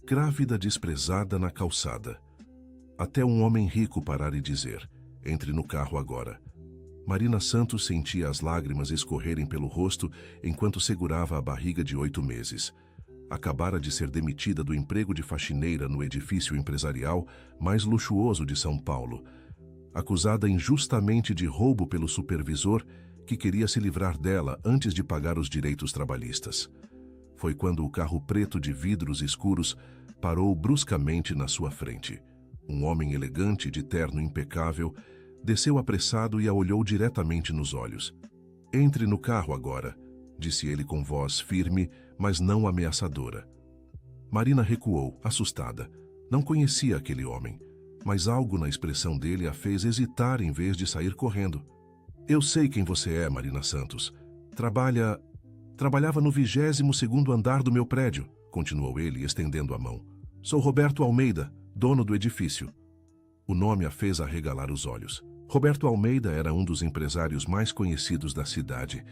Grávida desprezada na calçada. Até um homem rico parar e dizer: entre no carro agora. Marina Santos sentia as lágrimas escorrerem pelo rosto enquanto segurava a barriga de 8 meses. Acabara de ser demitida do emprego de faxineira no edifício empresarial mais luxuoso de São Paulo, acusada injustamente de roubo pelo supervisor que queria se livrar dela antes de pagar os direitos trabalhistas. Foi quando o carro preto de vidros escuros parou bruscamente na sua frente. Um homem elegante, de terno impecável, desceu apressado e a olhou diretamente nos olhos. "Entre no carro agora", disse ele com voz firme, mas não ameaçadora. Marina recuou, assustada. Não conhecia aquele homem, mas algo na expressão dele a fez hesitar em vez de sair correndo. "Eu sei quem você é, Marina Santos. Trabalhava no 22º andar do meu prédio", continuou ele, estendendo a mão. "Sou Roberto Almeida, dono do edifício." O nome a fez arregalar os olhos. Roberto Almeida era um dos empresários mais conhecidos da cidade,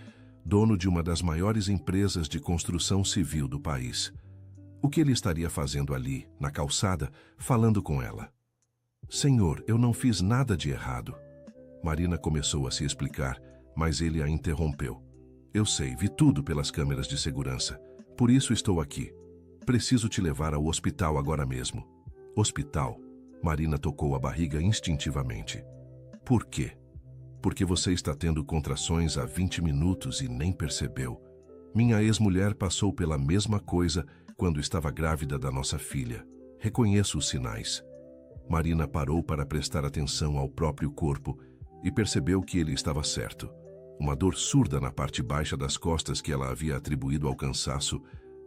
dono de uma das maiores empresas de construção civil do país. O que ele estaria fazendo ali, na calçada, falando com ela? "Senhor, eu não fiz nada de errado." Marina começou a se explicar, mas ele a interrompeu. "Eu sei, vi tudo pelas câmeras de segurança. Por isso estou aqui. Preciso te levar ao hospital agora mesmo." "Hospital?" Marina tocou a barriga instintivamente. "Por quê?" "Porque você está tendo contrações há 20 minutos e nem percebeu. Minha ex-mulher passou pela mesma coisa quando estava grávida da nossa filha. Reconheço os sinais." Marina parou para prestar atenção ao próprio corpo e percebeu que ele estava certo. Uma dor surda na parte baixa das costas que ela havia atribuído ao cansaço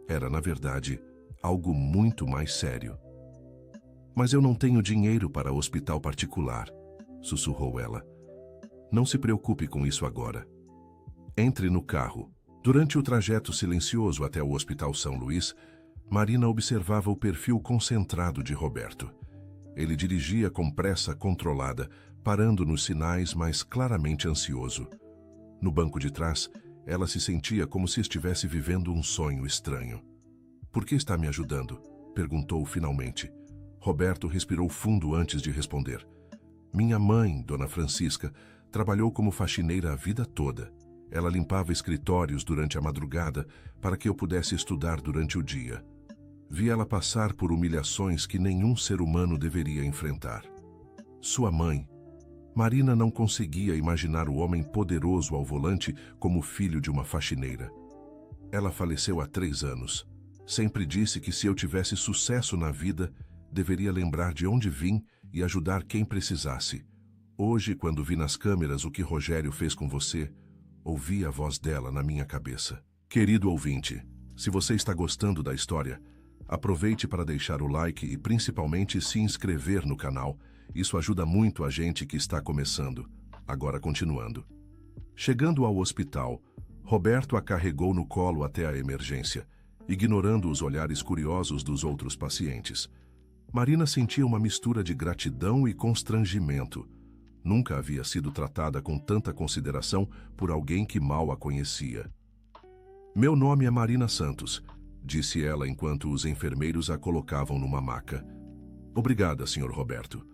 era, na verdade, algo muito mais sério. "Mas eu não tenho dinheiro para hospital particular", sussurrou ela. "Não se preocupe com isso agora. Entre no carro." Durante o trajeto silencioso até o Hospital São Luís, Marina observava o perfil concentrado de Roberto. Ele dirigia com pressa controlada, parando nos sinais, mas claramente ansioso. No banco de trás, ela se sentia como se estivesse vivendo um sonho estranho. "Por que está me ajudando?" perguntou finalmente. Roberto respirou fundo antes de responder. "Minha mãe, Dona Francisca, trabalhou como faxineira a vida toda. Ela limpava escritórios durante a madrugada para que eu pudesse estudar durante o dia. Vi ela passar por humilhações que nenhum ser humano deveria enfrentar." Sua mãe. Marina não conseguia imaginar o homem poderoso ao volante como filho de uma faxineira. "Ela faleceu há 3 anos. Sempre disse que se eu tivesse sucesso na vida, deveria lembrar de onde vim e ajudar quem precisasse. Hoje, quando vi nas câmeras o que Rogério fez com você, ouvi a voz dela na minha cabeça." Querido ouvinte, se você está gostando da história, aproveite para deixar o like e principalmente se inscrever no canal. Isso ajuda muito a gente que está começando. Agora continuando. Chegando ao hospital, Roberto a carregou no colo até a emergência, ignorando os olhares curiosos dos outros pacientes. Marina sentia uma mistura de gratidão e constrangimento. Nunca havia sido tratada com tanta consideração por alguém que mal a conhecia. "Meu nome é Marina Santos", disse ela enquanto os enfermeiros a colocavam numa maca. "Obrigada, Sr. Roberto."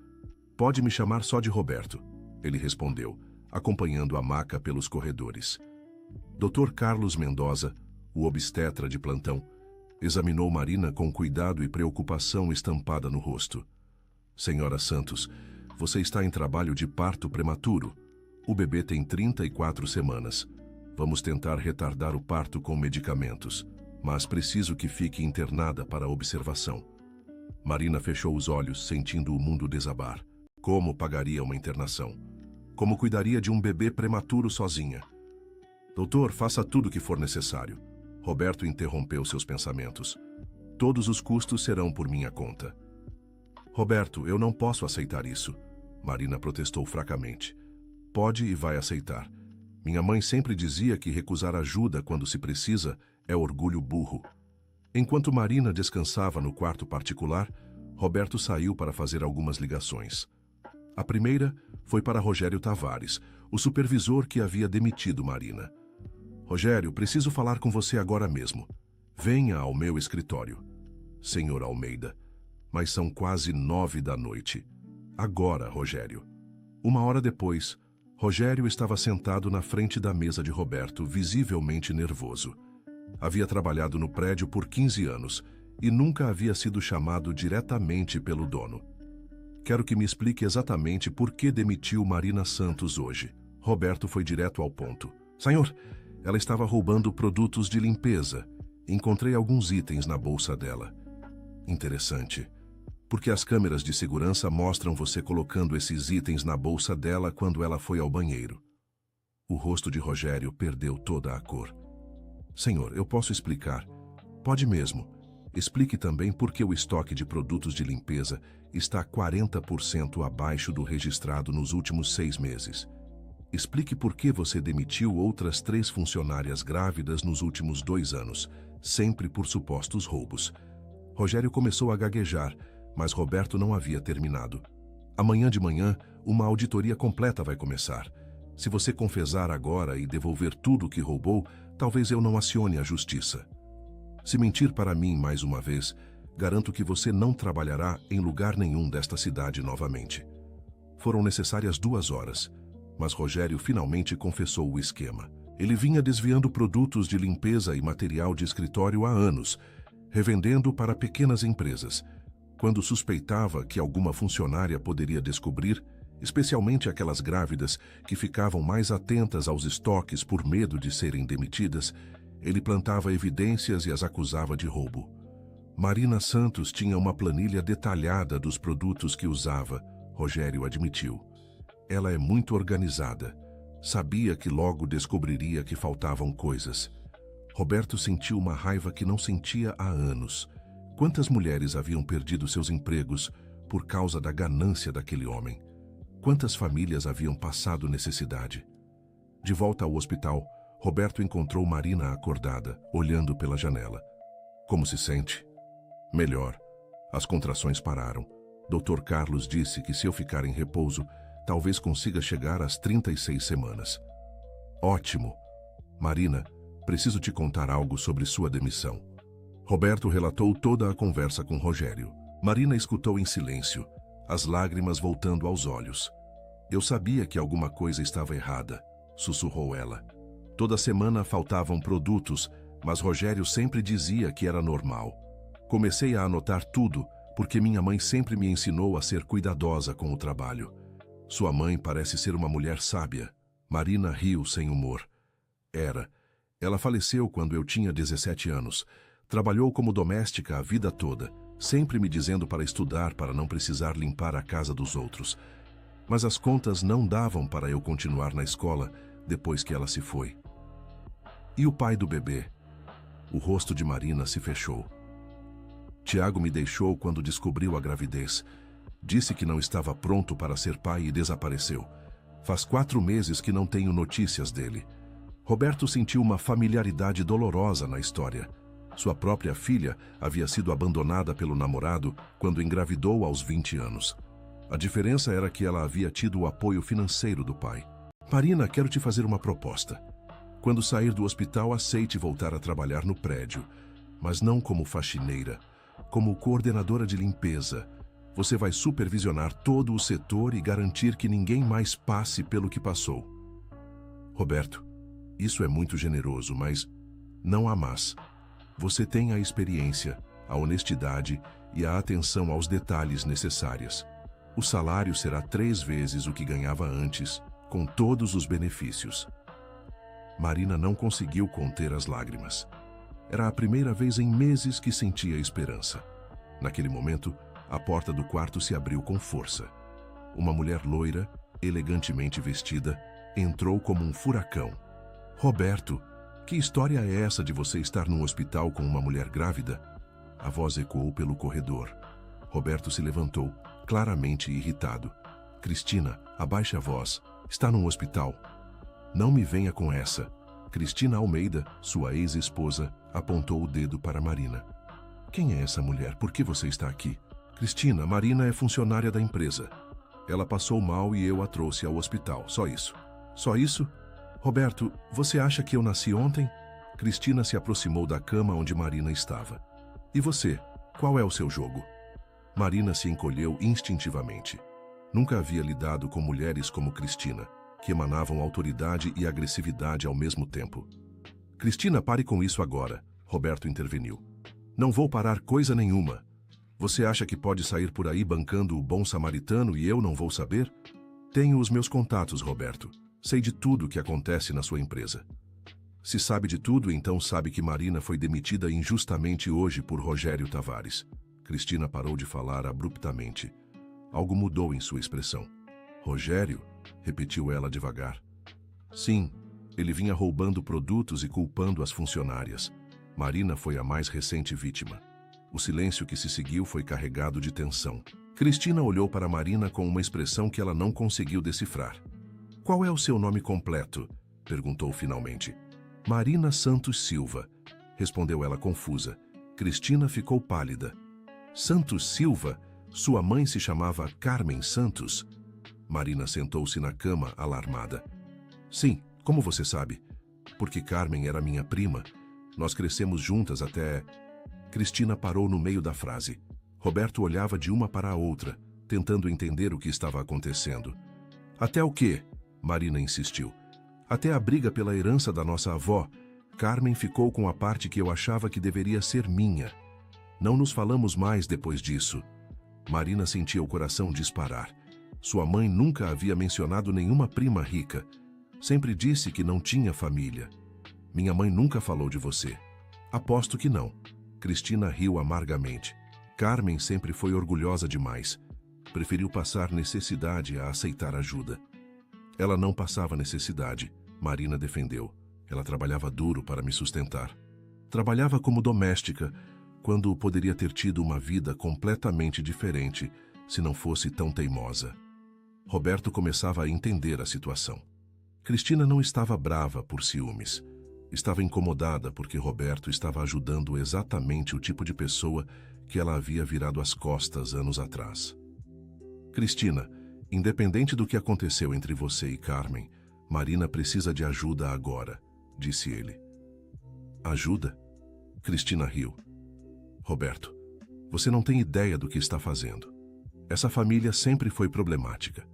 "Pode me chamar só de Roberto", ele respondeu, acompanhando a maca pelos corredores. Dr. Carlos Mendoza, o obstetra de plantão, examinou Marina com cuidado e preocupação estampada no rosto. "Senhora Santos, você está em trabalho de parto prematuro. O bebê tem 34 semanas. Vamos tentar retardar o parto com medicamentos, mas preciso que fique internada para observação." Marina fechou os olhos, sentindo o mundo desabar. Como pagaria uma internação? Como cuidaria de um bebê prematuro sozinha? "Doutor, faça tudo o que for necessário." Roberto interrompeu seus pensamentos. "Todos os custos serão por minha conta." "Roberto, eu não posso aceitar isso." Marina protestou fracamente. "Pode e vai aceitar. Minha mãe sempre dizia que recusar ajuda quando se precisa é orgulho burro." Enquanto Marina descansava no quarto particular, Roberto saiu para fazer algumas ligações. A primeira foi para Rogério Tavares, o supervisor que havia demitido Marina. "Rogério, preciso falar com você agora mesmo. Venha ao meu escritório." senhor Almeida, mas são quase 9 da noite. Agora, Rogério. 1 hora depois, Rogério estava sentado na frente da mesa de Roberto, visivelmente nervoso. Havia trabalhado no prédio por 15 anos e nunca havia sido chamado diretamente pelo dono. Quero que me explique exatamente por que demitiu Marina Santos hoje. Roberto foi direto ao ponto. Senhor, ela estava roubando produtos de limpeza. Encontrei alguns itens na bolsa dela. Interessante, porque as câmeras de segurança mostram você colocando esses itens na bolsa dela quando ela foi ao banheiro. O rosto de Rogério perdeu toda a cor. Senhor, eu posso explicar. Pode mesmo. Explique também por que o estoque de produtos de limpeza está 40% abaixo do registrado nos últimos 6 meses. Explique por que você demitiu outras 3 funcionárias grávidas nos últimos 2 anos, sempre por supostos roubos. Rogério começou a gaguejar, mas Roberto não havia terminado. Amanhã de manhã, uma auditoria completa vai começar. Se você confessar agora e devolver tudo o que roubou, talvez eu não acione a justiça. Se mentir para mim mais uma vez, garanto que você não trabalhará em lugar nenhum desta cidade novamente. Foram necessárias 2 horas, mas Rogério finalmente confessou o esquema. Ele vinha desviando produtos de limpeza e material de escritório há anos, revendendo para pequenas empresas. Quando suspeitava que alguma funcionária poderia descobrir, especialmente aquelas grávidas que ficavam mais atentas aos estoques por medo de serem demitidas, ele plantava evidências e as acusava de roubo. Marina Santos tinha uma planilha detalhada dos produtos que usava, Rogério admitiu. Ela é muito organizada. Sabia que logo descobriria que faltavam coisas. Roberto sentiu uma raiva que não sentia há anos. Quantas mulheres haviam perdido seus empregos por causa da ganância daquele homem? Quantas famílias haviam passado necessidade? De volta ao hospital, Roberto encontrou Marina acordada, olhando pela janela. Como se sente? Melhor. As contrações pararam. Dr. Carlos disse que se eu ficar em repouso, talvez consiga chegar às 36 semanas. Ótimo. Marina, preciso te contar algo sobre sua demissão. Roberto relatou toda a conversa com Rogério. Marina escutou em silêncio, as lágrimas voltando aos olhos. Eu sabia que alguma coisa estava errada, sussurrou ela. Toda semana faltavam produtos, mas Rogério sempre dizia que era normal. Comecei a anotar tudo, porque minha mãe sempre me ensinou a ser cuidadosa com o trabalho. Sua mãe parece ser uma mulher sábia. Marina riu sem humor. Era. Ela faleceu quando eu tinha 17 anos. Trabalhou como doméstica a vida toda, sempre me dizendo para estudar para não precisar limpar a casa dos outros. Mas as contas não davam para eu continuar na escola depois que ela se foi. E o pai do bebê? O rosto de Marina se fechou. Tiago me deixou quando descobriu a gravidez. Disse que não estava pronto para ser pai e desapareceu. Faz 4 meses que não tenho notícias dele. Roberto sentiu uma familiaridade dolorosa na história. Sua própria filha havia sido abandonada pelo namorado quando engravidou aos 20 anos. A diferença era que ela havia tido o apoio financeiro do pai. Marina, quero te fazer uma proposta. Quando sair do hospital, aceite voltar a trabalhar no prédio, mas não como faxineira, como coordenadora de limpeza. Você vai supervisionar todo o setor e garantir que ninguém mais passe pelo que passou. Roberto, isso é muito generoso, mas não há mais. Você tem a experiência, a honestidade e a atenção aos detalhes necessárias. O salário será 3 vezes o que ganhava antes, com todos os benefícios. Marina não conseguiu conter as lágrimas. Era a primeira vez em meses que sentia esperança. Naquele momento, a porta do quarto se abriu com força. Uma mulher loira, elegantemente vestida, entrou como um furacão. Roberto, que história é essa de você estar num hospital com uma mulher grávida? A voz ecoou pelo corredor. Roberto se levantou, claramente irritado. Cristina, abaixe a voz. Está num hospital. Não me venha com essa. Cristina Almeida, sua ex-esposa, apontou o dedo para Marina. Quem é essa mulher? Por que você está aqui? Cristina, Marina é funcionária da empresa. Ela passou mal e eu a trouxe ao hospital. Só isso. Só isso? Roberto, você acha que eu nasci ontem? Cristina se aproximou da cama onde Marina estava. E você? Qual é o seu jogo? Marina se encolheu instintivamente. Nunca havia lidado com mulheres como Cristina, que emanavam autoridade e agressividade ao mesmo tempo. Cristina, pare com isso agora, Roberto interveniu. Não vou parar coisa nenhuma. Você acha que pode sair por aí bancando o bom samaritano e eu não vou saber? Tenho os meus contatos, Roberto. Sei de tudo o que acontece na sua empresa. Se sabe de tudo, então sabe que Marina foi demitida injustamente hoje por Rogério Tavares. Cristina parou de falar abruptamente. Algo mudou em sua expressão. Rogério? Repetiu ela devagar. Sim, ele vinha roubando produtos e culpando as funcionárias. Marina foi a mais recente vítima. O silêncio que se seguiu foi carregado de tensão. Cristina olhou para Marina com uma expressão que ela não conseguiu decifrar. Qual é o seu nome completo? Perguntou finalmente. Marina Santos Silva, respondeu ela confusa. Cristina ficou pálida. Santos Silva? Sua mãe se chamava Carmen Santos? Marina sentou-se na cama, alarmada. Sim, como você sabe? Porque Carmen era minha prima. Nós crescemos juntas até... Cristina parou no meio da frase. Roberto olhava de uma para a outra, tentando entender o que estava acontecendo. Até o quê? Marina insistiu. Até a briga pela herança da nossa avó. Carmen ficou com a parte que eu achava que deveria ser minha. Não nos falamos mais depois disso. Marina sentia o coração disparar. Sua mãe nunca havia mencionado nenhuma prima rica. Sempre disse que não tinha família. Minha mãe nunca falou de você. Aposto que não. Cristina riu amargamente. Carmen sempre foi orgulhosa demais. Preferiu passar necessidade a aceitar ajuda. Ela não passava necessidade, Marina defendeu. Ela trabalhava duro para me sustentar. Trabalhava como doméstica, quando poderia ter tido uma vida completamente diferente se não fosse tão teimosa. Roberto começava a entender a situação. Cristina não estava brava por ciúmes. Estava incomodada porque Roberto estava ajudando exatamente o tipo de pessoa que ela havia virado as costas anos atrás. Cristina, independente do que aconteceu entre você e Carmen, Marina precisa de ajuda agora, disse ele. Ajuda? Cristina riu. Roberto, você não tem ideia do que está fazendo. Essa família sempre foi problemática.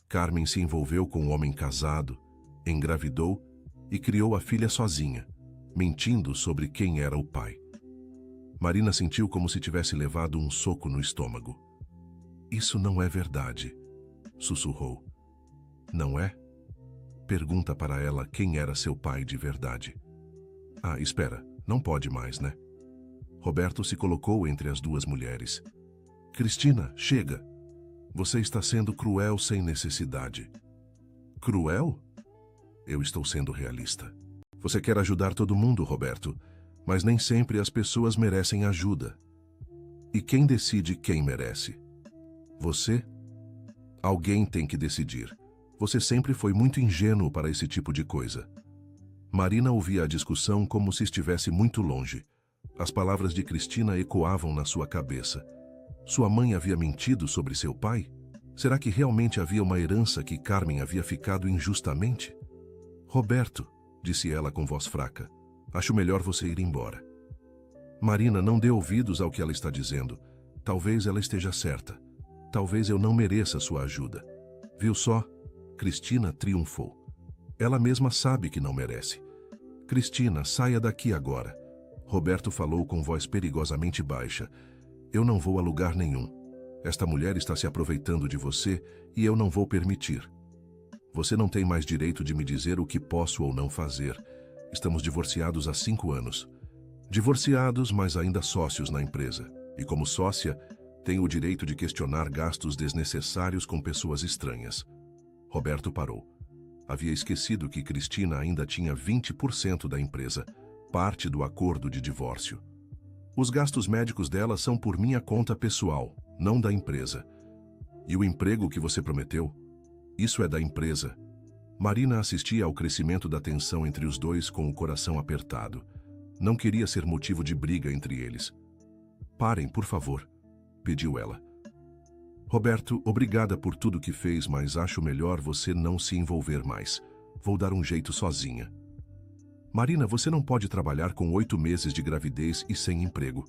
Carmen se envolveu com um homem casado, engravidou e criou a filha sozinha, mentindo sobre quem era o pai. Marina sentiu como se tivesse levado um soco no estômago. Isso não é verdade, sussurrou. Não é? Pergunta para ela quem era seu pai de verdade. Ah, espera, não pode mais, né? Roberto se colocou entre as duas mulheres. Cristina, chega. Você está sendo cruel sem necessidade. Cruel? Eu estou sendo realista. Você quer ajudar todo mundo, Roberto, mas nem sempre as pessoas merecem ajuda. E quem decide quem merece? Você? Alguém tem que decidir. Você sempre foi muito ingênuo para esse tipo de coisa. Marina ouvia a discussão como se estivesse muito longe. As palavras de Cristina ecoavam na sua cabeça. Sua mãe havia mentido sobre seu pai? Será que realmente havia uma herança que Carmen havia ficado injustamente? Roberto, disse ela com voz fraca, acho melhor você ir embora. Marina, não dê ouvidos ao que ela está dizendo. Talvez ela esteja certa. Talvez eu não mereça sua ajuda. Viu só? Cristina triunfou. Ela mesma sabe que não merece. Cristina, saia daqui agora. Roberto falou com voz perigosamente baixa. Eu não vou a lugar nenhum. Esta mulher está se aproveitando de você e eu não vou permitir. Você não tem mais direito de me dizer o que posso ou não fazer. Estamos divorciados há 5 anos. Divorciados, mas ainda sócios na empresa. E como sócia, tenho o direito de questionar gastos desnecessários com pessoas estranhas. Roberto parou. Havia esquecido que Cristina ainda tinha 20% da empresa, parte do acordo de divórcio. Os gastos médicos dela são por minha conta pessoal, não da empresa. E o emprego que você prometeu? Isso é da empresa. Marina assistia ao crescimento da tensão entre os dois com o coração apertado. Não queria ser motivo de briga entre eles. Parem, por favor, pediu ela. Roberto, obrigada por tudo que fez, mas acho melhor você não se envolver mais. Vou dar um jeito sozinha. Marina, você não pode trabalhar com 8 meses de gravidez e sem emprego.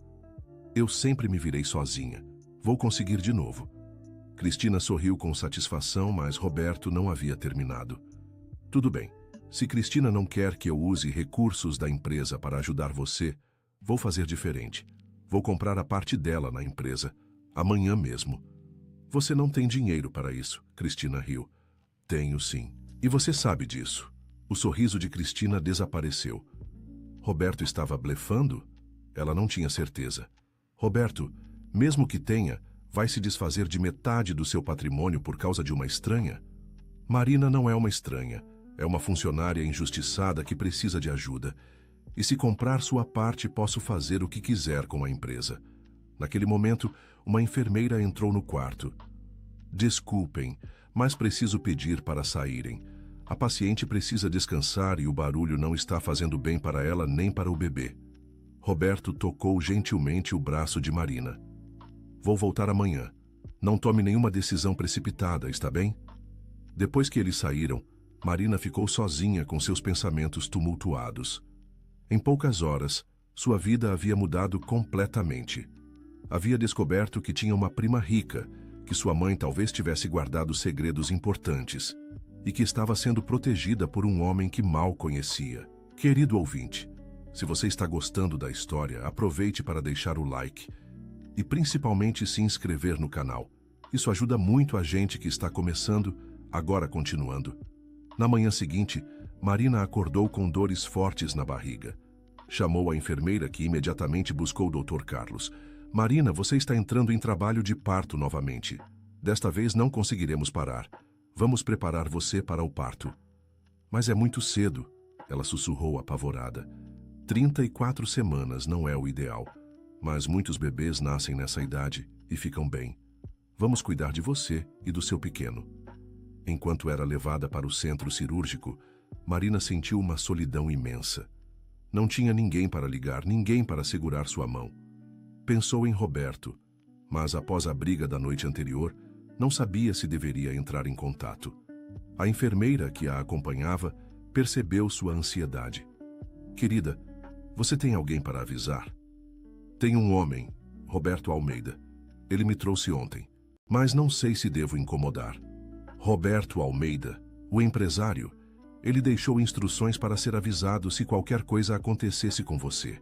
Eu sempre me virei sozinha. Vou conseguir de novo. Cristina sorriu com satisfação, mas Roberto não havia terminado. Tudo bem. Se Cristina não quer que eu use recursos da empresa para ajudar você, vou fazer diferente. Vou comprar a parte dela na empresa. Amanhã mesmo. Você não tem dinheiro para isso, Cristina riu. Tenho sim. E você sabe disso. O sorriso de Cristina desapareceu. Roberto estava blefando? Ela não tinha certeza. Roberto, mesmo que tenha, vai se desfazer de metade do seu patrimônio por causa de uma estranha? Marina não é uma estranha. É uma funcionária injustiçada que precisa de ajuda. E se comprar sua parte, posso fazer o que quiser com a empresa. Naquele momento, uma enfermeira entrou no quarto. Desculpem, mas preciso pedir para saírem. A paciente precisa descansar e o barulho não está fazendo bem para ela nem para o bebê. Roberto tocou gentilmente o braço de Marina. Vou voltar amanhã. Não tome nenhuma decisão precipitada, está bem? Depois que eles saíram, Marina ficou sozinha com seus pensamentos tumultuados. Em poucas horas, sua vida havia mudado completamente. Havia descoberto que tinha uma prima rica, que sua mãe talvez tivesse guardado segredos importantes, e que estava sendo protegida por um homem que mal conhecia. Querido ouvinte, se você está gostando da história, aproveite para deixar o like e principalmente se inscrever no canal. Isso ajuda muito a gente que está começando, agora continuando. Na manhã seguinte, Marina acordou com dores fortes na barriga. Chamou a enfermeira, que imediatamente buscou o Dr. Carlos. Marina, você está entrando em trabalho de parto novamente. Desta vez não conseguiremos parar. Vamos preparar você para o parto. Mas é muito cedo, ela sussurrou apavorada. 34 semanas não é o ideal, mas muitos bebês nascem nessa idade e ficam bem. Vamos cuidar de você e do seu pequeno. Enquanto era levada para o centro cirúrgico, Marina sentiu uma solidão imensa. Não tinha ninguém para ligar, ninguém para segurar sua mão. Pensou em Roberto, mas após a briga da noite anterior, não sabia se deveria entrar em contato. A enfermeira que a acompanhava percebeu sua ansiedade. Querida, você tem alguém para avisar? Tem um homem, Roberto Almeida. Ele me trouxe ontem, mas não sei se devo incomodar. Roberto Almeida, o empresário, ele deixou instruções para ser avisado se qualquer coisa acontecesse com você.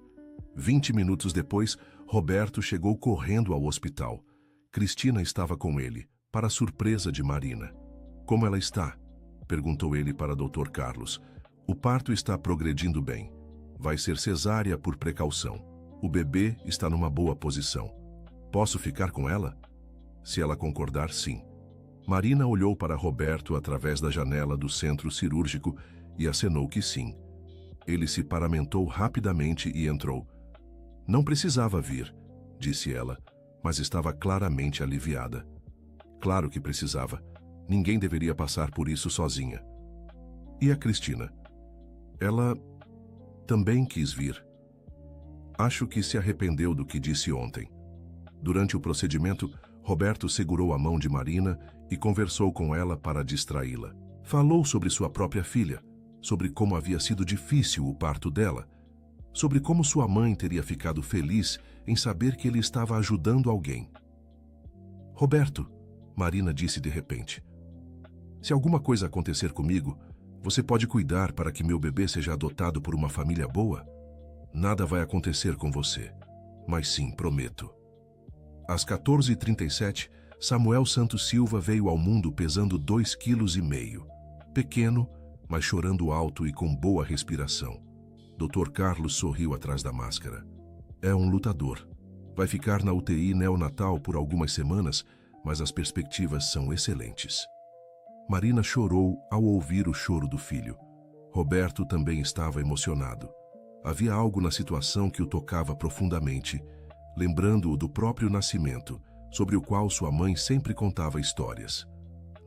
20 minutos depois, Roberto chegou correndo ao hospital. Cristina estava com ele, para surpresa de Marina. Como ela está? Perguntou ele para Dr. Carlos. O parto está progredindo bem. Vai ser cesárea por precaução. O bebê está numa boa posição. Posso ficar com ela? Se ela concordar, sim. Marina olhou para Roberto através da janela do centro cirúrgico e acenou que sim. Ele se paramentou rapidamente e entrou. Não precisava vir, disse ela, mas estava claramente aliviada. Claro que precisava. Ninguém deveria passar por isso sozinha. E a Cristina? Ela também quis vir. Acho que se arrependeu do que disse ontem. Durante o procedimento, Roberto segurou a mão de Marina e conversou com ela para distraí-la. Falou sobre sua própria filha, sobre como havia sido difícil o parto dela, sobre como sua mãe teria ficado feliz em saber que ele estava ajudando alguém. Roberto, Marina disse de repente, se alguma coisa acontecer comigo, você pode cuidar para que meu bebê seja adotado por uma família boa? Nada vai acontecer com você, mas sim, prometo. Às 14h37, Samuel Santos Silva veio ao mundo pesando 2,5 kg. Pequeno, mas chorando alto e com boa respiração. Dr. Carlos sorriu atrás da máscara. É um lutador. Vai ficar na UTI neonatal por algumas semanas, mas as perspectivas são excelentes. Marina chorou ao ouvir o choro do filho. Roberto também estava emocionado. Havia algo na situação que o tocava profundamente, lembrando-o do próprio nascimento, sobre o qual sua mãe sempre contava histórias.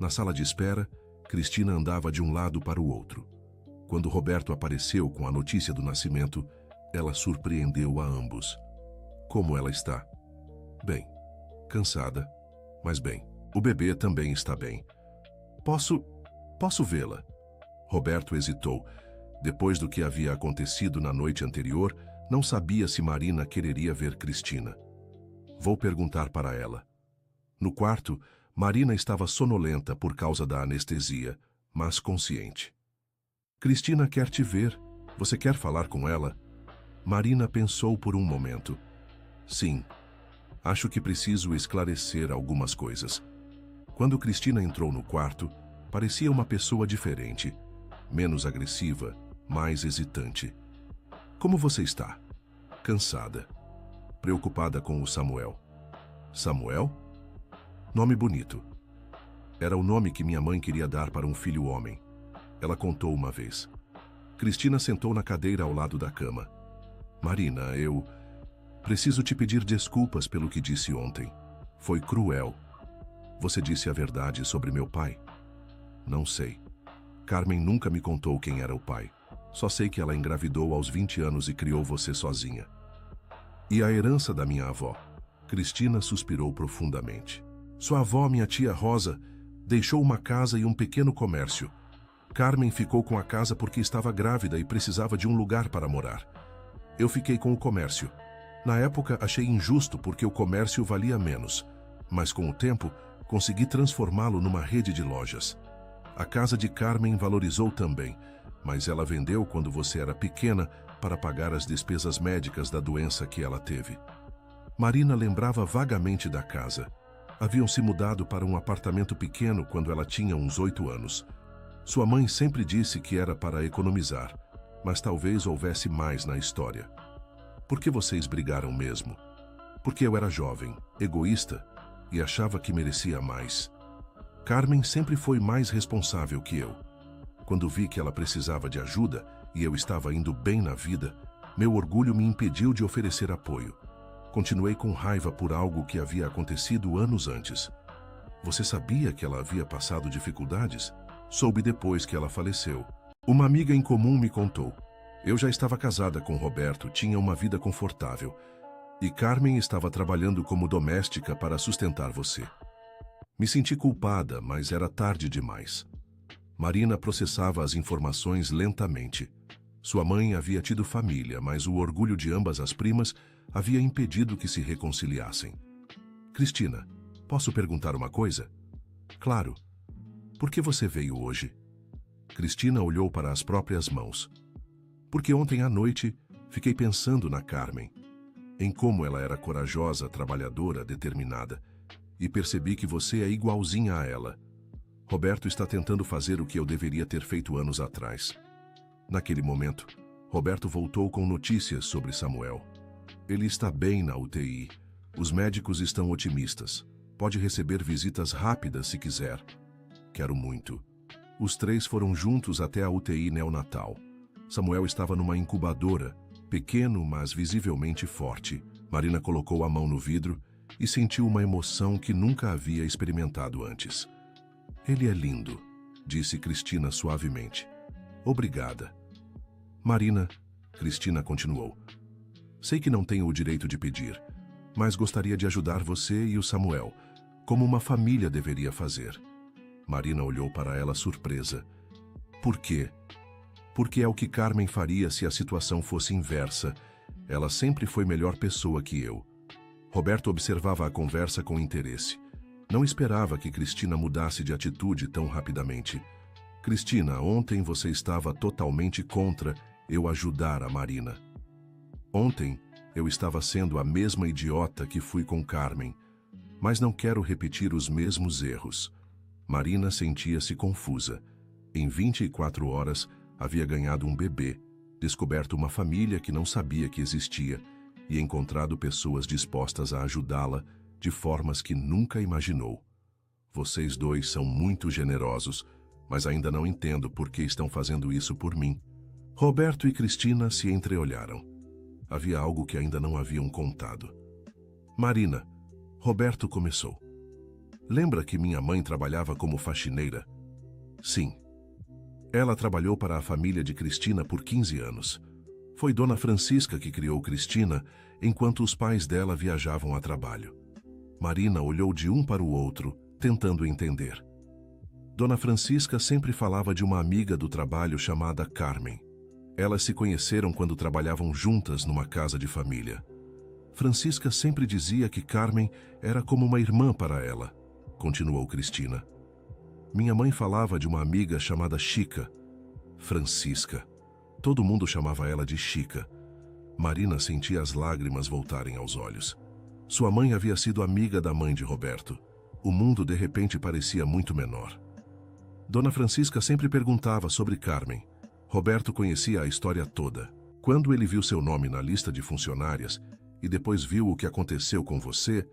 Na sala de espera, Cristina andava de um lado para o outro. Quando Roberto apareceu com a notícia do nascimento, ela surpreendeu a ambos. Como ela está? Bem. Cansada, mas bem. O bebê também está bem. Posso vê-la? Roberto hesitou. Depois do que havia acontecido na noite anterior, não sabia se Marina quereria ver Cristina. Vou perguntar para ela. No quarto, Marina estava sonolenta por causa da anestesia, mas consciente. Cristina quer te ver. Você quer falar com ela? Marina pensou por um momento. Sim. Acho que preciso esclarecer algumas coisas. Quando Cristina entrou no quarto, parecia uma pessoa diferente, menos agressiva, mais hesitante. Como você está? Cansada. Preocupada com o Samuel. Samuel? Nome bonito. Era o nome que minha mãe queria dar para um filho homem. Ela contou uma vez. Cristina sentou na cadeira ao lado da cama. Marina, eu preciso te pedir desculpas pelo que disse ontem. Foi cruel. Você disse a verdade sobre meu pai? Não sei. Carmen nunca me contou quem era o pai. Só sei que ela engravidou aos 20 anos e criou você sozinha. E a herança da minha avó? Cristina suspirou profundamente. Sua avó, minha tia Rosa, deixou uma casa e um pequeno comércio. Carmen ficou com a casa porque estava grávida e precisava de um lugar para morar. Eu fiquei com o comércio. Na época, achei injusto porque o comércio valia menos, mas com o tempo, consegui transformá-lo numa rede de lojas. A casa de Carmen valorizou também, mas ela vendeu quando você era pequena para pagar as despesas médicas da doença que ela teve. Marina lembrava vagamente da casa. Haviam se mudado para um apartamento pequeno quando ela tinha uns 8 anos. Sua mãe sempre disse que era para economizar, mas talvez houvesse mais na história. Por que vocês brigaram mesmo? Porque eu era jovem, egoísta e achava que merecia mais. Carmen sempre foi mais responsável que eu. Quando vi que ela precisava de ajuda e eu estava indo bem na vida, meu orgulho me impediu de oferecer apoio. Continuei com raiva por algo que havia acontecido anos antes. Você sabia que ela havia passado dificuldades? Soube depois que ela faleceu. Uma amiga em comum me contou. Eu já estava casada com Roberto, tinha uma vida confortável. E Carmen estava trabalhando como doméstica para sustentar você. Me senti culpada, mas era tarde demais. Marina processava as informações lentamente. Sua mãe havia tido família, mas o orgulho de ambas as primas havia impedido que se reconciliassem. Cristina, posso perguntar uma coisa? Claro. Por que você veio hoje? Cristina olhou para as próprias mãos. Porque ontem à noite fiquei pensando na Carmen, em como ela era corajosa, trabalhadora, determinada, e percebi que você é igualzinha a ela. Roberto está tentando fazer o que eu deveria ter feito anos atrás. Naquele momento, Roberto voltou com notícias sobre Samuel. Ele está bem na UTI. Os médicos estão otimistas. Pode receber visitas rápidas se quiser. Quero muito. Os 3 foram juntos até a UTI neonatal. Samuel estava numa incubadora, pequeno, mas visivelmente forte. Marina colocou a mão no vidro e sentiu uma emoção que nunca havia experimentado antes. Ele é lindo, disse Cristina suavemente. Obrigada. Marina, Cristina continuou. Sei que não tenho o direito de pedir, mas gostaria de ajudar você e o Samuel, como uma família deveria fazer. Marina olhou para ela surpresa. Por quê? Porque é o que Carmen faria se a situação fosse inversa. Ela sempre foi melhor pessoa que eu. Roberto observava a conversa com interesse. Não esperava que Cristina mudasse de atitude tão rapidamente. Cristina, ontem você estava totalmente contra eu ajudar a Marina. Ontem eu estava sendo a mesma idiota que fui com Carmen, mas não quero repetir os mesmos erros. Marina sentia-se confusa. Em 24 horas, havia ganhado um bebê, descoberto uma família que não sabia que existia e encontrado pessoas dispostas a ajudá-la de formas que nunca imaginou. Vocês 2 são muito generosos, mas ainda não entendo por que estão fazendo isso por mim. Roberto e Cristina se entreolharam. Havia algo que ainda não haviam contado. Marina, Roberto começou. Lembra que minha mãe trabalhava como faxineira? Sim. Ela trabalhou para a família de Cristina por 15 anos. Foi Dona Francisca que criou Cristina enquanto os pais dela viajavam a trabalho. Marina olhou de um para o outro, tentando entender. Dona Francisca sempre falava de uma amiga do trabalho chamada Carmen. Elas se conheceram quando trabalhavam juntas numa casa de família. Francisca sempre dizia que Carmen era como uma irmã para ela, continuou Cristina. Minha mãe falava de uma amiga chamada Chica. Francisca. Todo mundo chamava ela de Chica. Marina sentia as lágrimas voltarem aos olhos. Sua mãe havia sido amiga da mãe de Roberto. O mundo de repente parecia muito menor. Dona Francisca sempre perguntava sobre Carmen. Roberto conhecia a história toda. Quando ele viu seu nome na lista de funcionárias e depois viu o que aconteceu com você,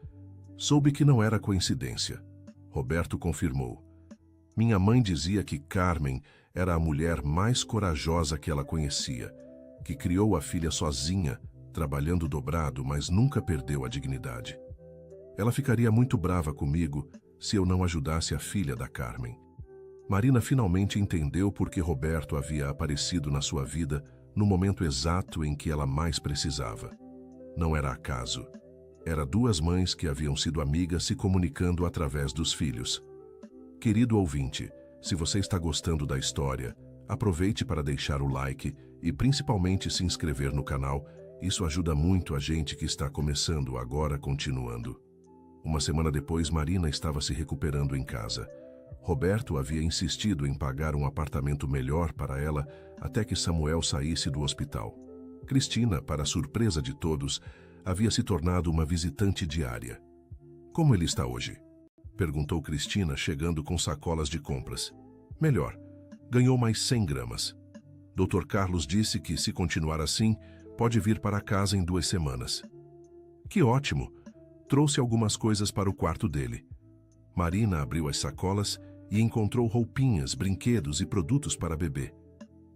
soube que não era coincidência. Roberto confirmou. Minha mãe dizia que Carmen era a mulher mais corajosa que ela conhecia, que criou a filha sozinha, trabalhando dobrado, mas nunca perdeu a dignidade. Ela ficaria muito brava comigo se eu não ajudasse a filha da Carmen. Marina finalmente entendeu por que Roberto havia aparecido na sua vida no momento exato em que ela mais precisava. Não era acaso. Era duas mães que haviam sido amigas se comunicando através dos filhos. Querido ouvinte, se você está gostando da história, aproveite para deixar o like e principalmente se inscrever no canal. Isso ajuda muito a gente que está começando agora continuando. Uma semana depois, Marina estava se recuperando em casa. Roberto havia insistido em pagar um apartamento melhor para ela até que Samuel saísse do hospital. Cristina, para a surpresa de todos, havia se tornado uma visitante diária. Como ele está hoje? Perguntou Cristina, chegando com sacolas de compras. Melhor, ganhou mais 100 gramas. Dr. Carlos disse que, se continuar assim, pode vir para casa em 2 semanas. Que ótimo! Trouxe algumas coisas para o quarto dele. Marina abriu as sacolas e encontrou roupinhas, brinquedos e produtos para bebê.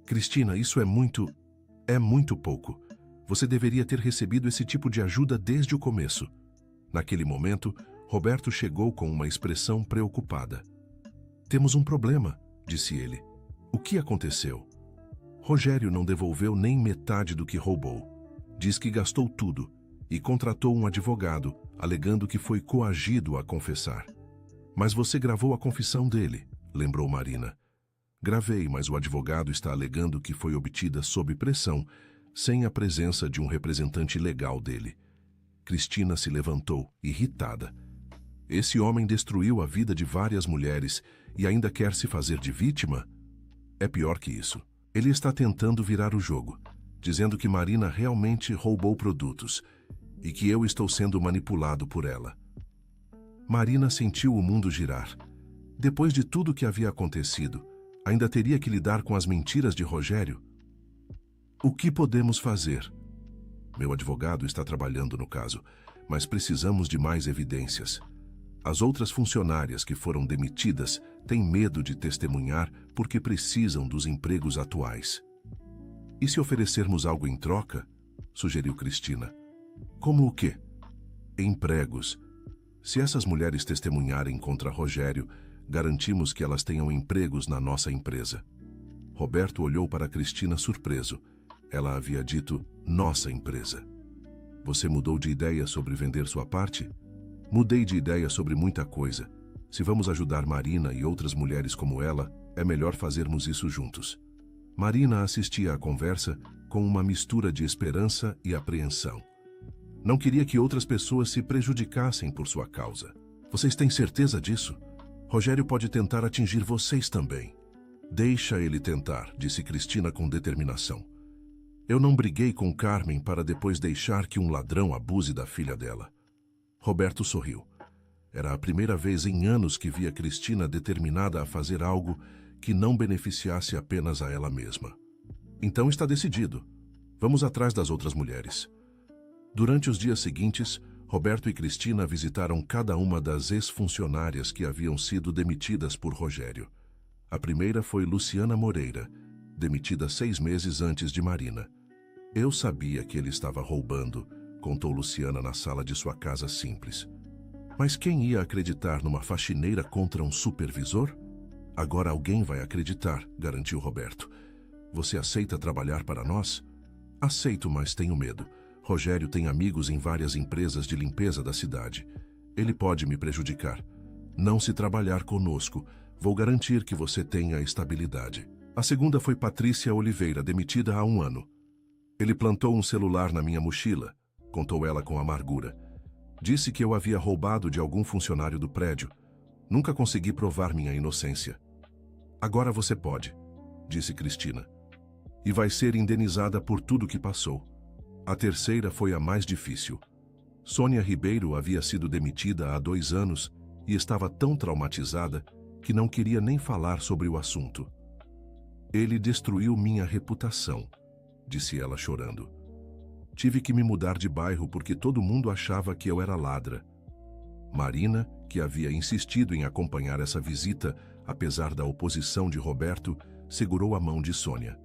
Cristina, isso é muito pouco. Você deveria ter recebido esse tipo de ajuda desde o começo. Naquele momento, Roberto chegou com uma expressão preocupada. Temos um problema, disse ele. O que aconteceu? Rogério não devolveu nem metade do que roubou. Diz que gastou tudo e contratou um advogado, alegando que foi coagido a confessar. Mas você gravou a confissão dele, lembrou Marina. Gravei, mas o advogado está alegando que foi obtida sob pressão, sem a presença de um representante legal dele. Cristina se levantou, irritada. Esse homem destruiu a vida de várias mulheres e ainda quer se fazer de vítima? É pior que isso. Ele está tentando virar o jogo, dizendo que Marina realmente roubou produtos e que eu estou sendo manipulado por ela. Marina sentiu o mundo girar. Depois de tudo que havia acontecido, ainda teria que lidar com as mentiras de Rogério? O que podemos fazer? Meu advogado está trabalhando no caso, mas precisamos de mais evidências. As outras funcionárias que foram demitidas têm medo de testemunhar porque precisam dos empregos atuais. E se oferecermos algo em troca? Sugeriu Cristina. Como o quê? Empregos. Se essas mulheres testemunharem contra Rogério, garantimos que elas tenham empregos na nossa empresa. Roberto olhou para Cristina surpreso. Ela havia dito, nossa empresa. Você mudou de ideia sobre vender sua parte? Mudei de ideia sobre muita coisa. Se vamos ajudar Marina e outras mulheres como ela, é melhor fazermos isso juntos. Marina assistia à conversa com uma mistura de esperança e apreensão. Não queria que outras pessoas se prejudicassem por sua causa. Vocês têm certeza disso? Rogério pode tentar atingir vocês também. Deixa ele tentar, disse Cristina com determinação. Eu não briguei com Carmen para depois deixar que um ladrão abuse da filha dela. Roberto sorriu. Era a primeira vez em anos que via Cristina determinada a fazer algo que não beneficiasse apenas a ela mesma. Então está decidido. Vamos atrás das outras mulheres. Durante os dias seguintes, Roberto e Cristina visitaram cada uma das ex-funcionárias que haviam sido demitidas por Rogério. A primeira foi Luciana Moreira, demitida 6 meses antes de Marina. Eu sabia que ele estava roubando, contou Luciana na sala de sua casa simples. Mas quem ia acreditar numa faxineira contra um supervisor? Agora alguém vai acreditar, garantiu Roberto. Você aceita trabalhar para nós? Aceito, mas tenho medo. Rogério tem amigos em várias empresas de limpeza da cidade. Ele pode me prejudicar. Não se trabalhar conosco, vou garantir que você tenha estabilidade. A segunda foi Patrícia Oliveira, demitida há 1 ano. Ele plantou um celular na minha mochila, contou ela com amargura. Disse que eu havia roubado de algum funcionário do prédio. Nunca consegui provar minha inocência. Agora você pode, disse Cristina. E vai ser indenizada por tudo que passou. A terceira foi a mais difícil. Sônia Ribeiro havia sido demitida há 2 anos e estava tão traumatizada que não queria nem falar sobre o assunto. Ele destruiu minha reputação, disse ela chorando. Tive que me mudar de bairro porque todo mundo achava que eu era ladra. Marina, que havia insistido em acompanhar essa visita, apesar da oposição de Roberto, segurou a mão de Sônia.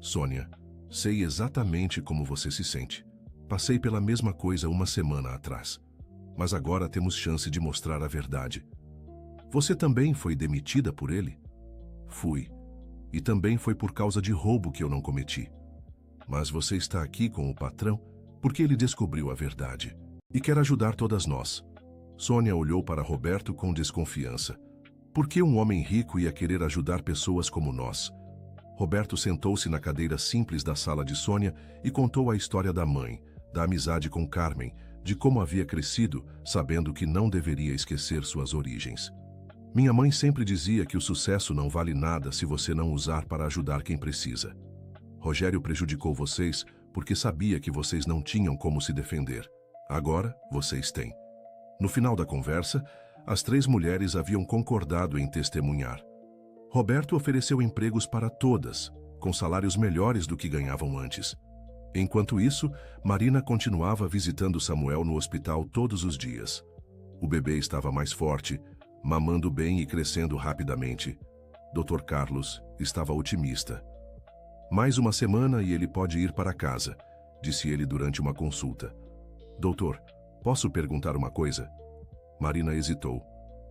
Sônia, sei exatamente como você se sente. Passei pela mesma coisa uma semana atrás. Mas agora temos chance de mostrar a verdade. Você também foi demitida por ele? Fui. E também foi por causa de roubo que eu não cometi. Mas você está aqui com o patrão porque ele descobriu a verdade e quer ajudar todas nós. Sônia olhou para Roberto com desconfiança. Por que um homem rico ia querer ajudar pessoas como nós? Roberto sentou-se na cadeira simples da sala de Sônia e contou a história da mãe, da amizade com Carmen, de como havia crescido, sabendo que não deveria esquecer suas origens. Minha mãe sempre dizia que o sucesso não vale nada se você não usar para ajudar quem precisa. Rogério prejudicou vocês porque sabia que vocês não tinham como se defender. Agora, vocês têm. No final da conversa, as 3 mulheres haviam concordado em testemunhar. Roberto ofereceu empregos para todas, com salários melhores do que ganhavam antes. Enquanto isso, Marina continuava visitando Samuel no hospital todos os dias. O bebê estava mais forte, mamando bem e crescendo rapidamente. Dr. Carlos estava otimista. Mais uma semana e ele pode ir para casa, disse ele durante uma consulta. Doutor, posso perguntar uma coisa? Marina hesitou.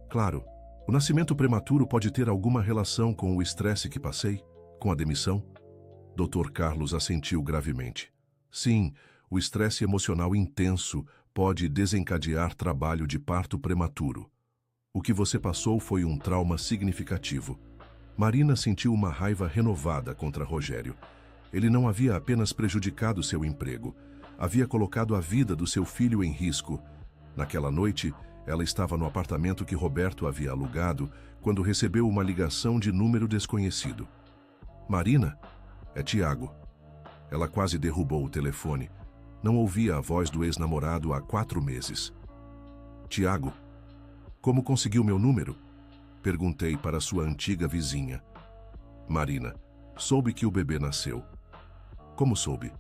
Claro, o nascimento prematuro pode ter alguma relação com o estresse que passei? Com a demissão? Dr. Carlos assentiu gravemente. Sim, o estresse emocional intenso pode desencadear trabalho de parto prematuro. O que você passou foi um trauma significativo. Marina sentiu uma raiva renovada contra Rogério. Ele não havia apenas prejudicado seu emprego, havia colocado a vida do seu filho em risco. Naquela noite, ela estava no apartamento que Roberto havia alugado quando recebeu uma ligação de número desconhecido. Marina? É Tiago. Ela quase derrubou o telefone. Não ouvia a voz do ex-namorado há 4 meses. Tiago, como conseguiu meu número? Perguntei para sua antiga vizinha. Marina, soube que o bebê nasceu. Como soube?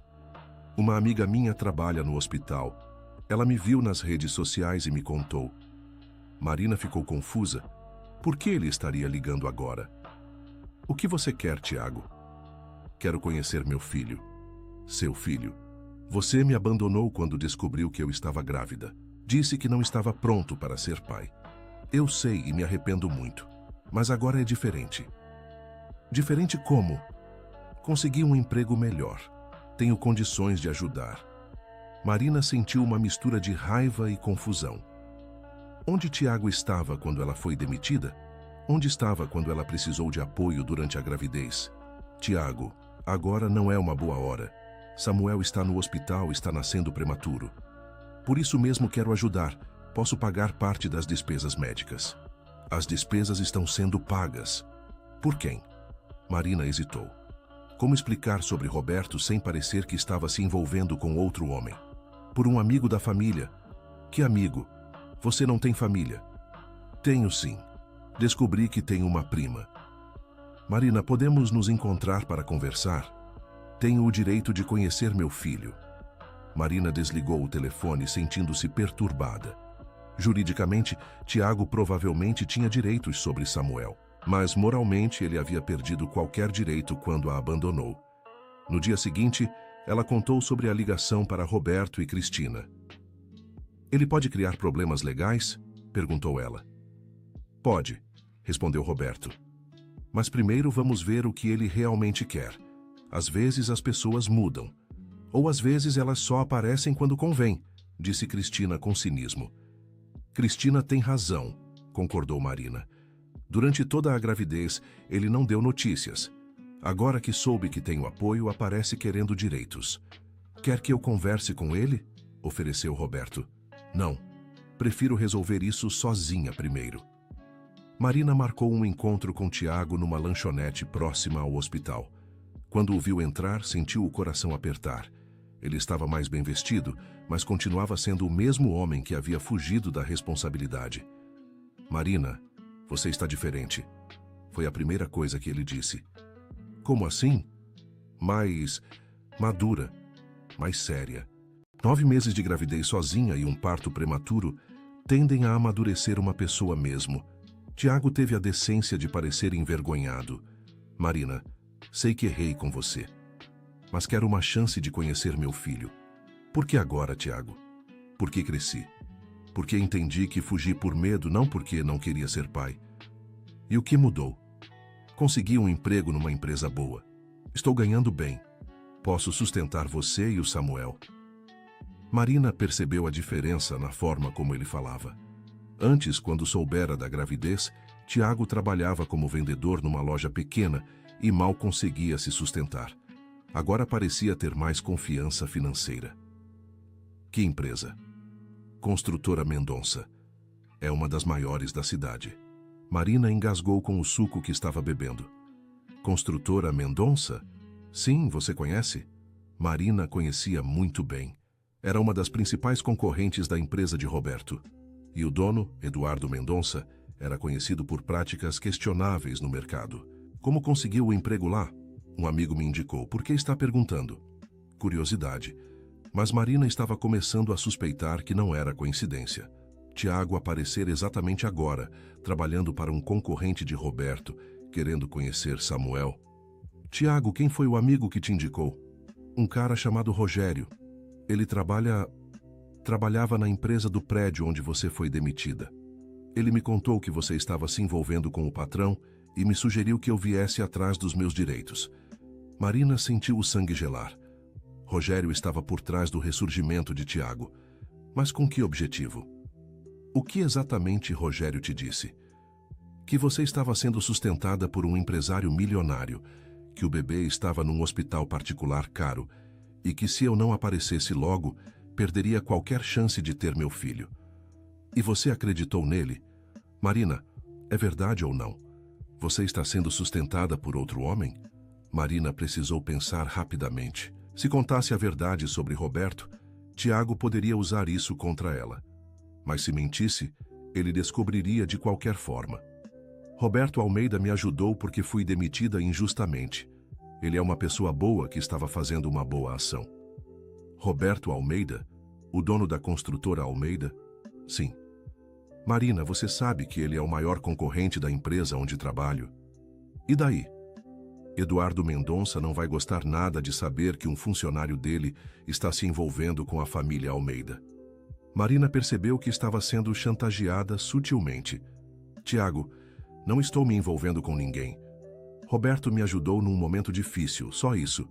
Uma amiga minha trabalha no hospital. Ela me viu nas redes sociais e me contou. Marina ficou confusa. Por que ele estaria ligando agora? O que você quer, Tiago? Quero conhecer meu filho. Seu filho. Você me abandonou quando descobriu que eu estava grávida. Disse que não estava pronto para ser pai. Eu sei e me arrependo muito. Mas agora é diferente. Diferente como? Consegui um emprego melhor. Tenho condições de ajudar. Marina sentiu uma mistura de raiva e confusão. Onde Tiago estava quando ela foi demitida? Onde estava quando ela precisou de apoio durante a gravidez? Tiago, agora não é uma boa hora. Samuel está no hospital, está nascendo prematuro. Por isso mesmo quero ajudar. Posso pagar parte das despesas médicas. As despesas estão sendo pagas. Por quem? Marina hesitou. Como explicar sobre Roberto sem parecer que estava se envolvendo com outro homem? Por um amigo da família. Que amigo? Você não tem família? Tenho sim. Descobri que tenho uma prima. Marina, podemos nos encontrar para conversar? Tenho o direito de conhecer meu filho. Marina desligou o telefone, sentindo-se perturbada. Juridicamente, Tiago provavelmente tinha direitos sobre Samuel, mas moralmente ele havia perdido qualquer direito quando a abandonou. No dia seguinte, ela contou sobre a ligação para Roberto e Cristina. Ele pode criar problemas legais? Perguntou ela. Pode, respondeu Roberto. Mas primeiro vamos ver o que ele realmente quer. Às vezes as pessoas mudam. Ou às vezes elas só aparecem quando convém, disse Cristina com cinismo. Cristina tem razão, concordou Marina. Durante toda a gravidez, ele não deu notícias. Agora que soube que tenho apoio, aparece querendo direitos. Quer que eu converse com ele? ofereceu Roberto. Não, prefiro resolver isso sozinha primeiro. Marina marcou um encontro com Tiago numa lanchonete próxima ao hospital. Quando o viu entrar, sentiu o coração apertar. Ele estava mais bem vestido, mas continuava sendo o mesmo homem que havia fugido da responsabilidade. Marina, você está diferente. Foi a primeira coisa que ele disse. Como assim? Mais madura, mais séria. 9 meses de gravidez sozinha e um parto prematuro tendem a amadurecer uma pessoa mesmo. Tiago teve a decência de parecer envergonhado. Marina, sei que errei com você, mas quero uma chance de conhecer meu filho. Por que agora, Tiago? Porque cresci. Porque entendi que fugi por medo, não porque não queria ser pai. E o que mudou? Consegui um emprego numa empresa boa. Estou ganhando bem. Posso sustentar você e o Samuel. Marina percebeu a diferença na forma como ele falava. Antes, quando soubera da gravidez, Tiago trabalhava como vendedor numa loja pequena e mal conseguia se sustentar. Agora parecia ter mais confiança financeira. Que empresa? Construtora Mendonça. É uma das maiores da cidade. Marina engasgou com o suco que estava bebendo. Construtora Mendonça? Sim, você conhece? Marina conhecia muito bem. Era uma das principais concorrentes da empresa de Roberto. E o dono, Eduardo Mendonça, era conhecido por práticas questionáveis no mercado. Como conseguiu o emprego lá? Um amigo me indicou. Por que está perguntando? Curiosidade. Mas Marina estava começando a suspeitar que não era coincidência. Tiago aparecer exatamente agora, trabalhando para um concorrente de Roberto, querendo conhecer Samuel. Tiago, quem foi o amigo que te indicou? Um cara chamado Rogério. Ele trabalhava na empresa do prédio onde você foi demitida. Ele me contou que você estava se envolvendo com o patrão e me sugeriu que eu viesse atrás dos meus direitos. Marina sentiu o sangue gelar. Rogério estava por trás do ressurgimento de Tiago. Mas com que objetivo? O que exatamente Rogério te disse? Que você estava sendo sustentada por um empresário milionário, que o bebê estava num hospital particular caro e que se eu não aparecesse logo, perderia qualquer chance de ter meu filho. E você acreditou nele? Marina, é verdade ou não? Você está sendo sustentada por outro homem? Marina precisou pensar rapidamente. Se contasse a verdade sobre Roberto, Tiago poderia usar isso contra ela. Mas se mentisse, ele descobriria de qualquer forma. Roberto Almeida me ajudou porque fui demitida injustamente. Ele é uma pessoa boa que estava fazendo uma boa ação. Roberto Almeida? O dono da construtora Almeida? Sim. Marina, você sabe que ele é o maior concorrente da empresa onde trabalho. E daí? Eduardo Mendonça não vai gostar nada de saber que um funcionário dele está se envolvendo com a família Almeida. Marina percebeu que estava sendo chantageada sutilmente. Tiago, não estou me envolvendo com ninguém. Roberto me ajudou num momento difícil, só isso.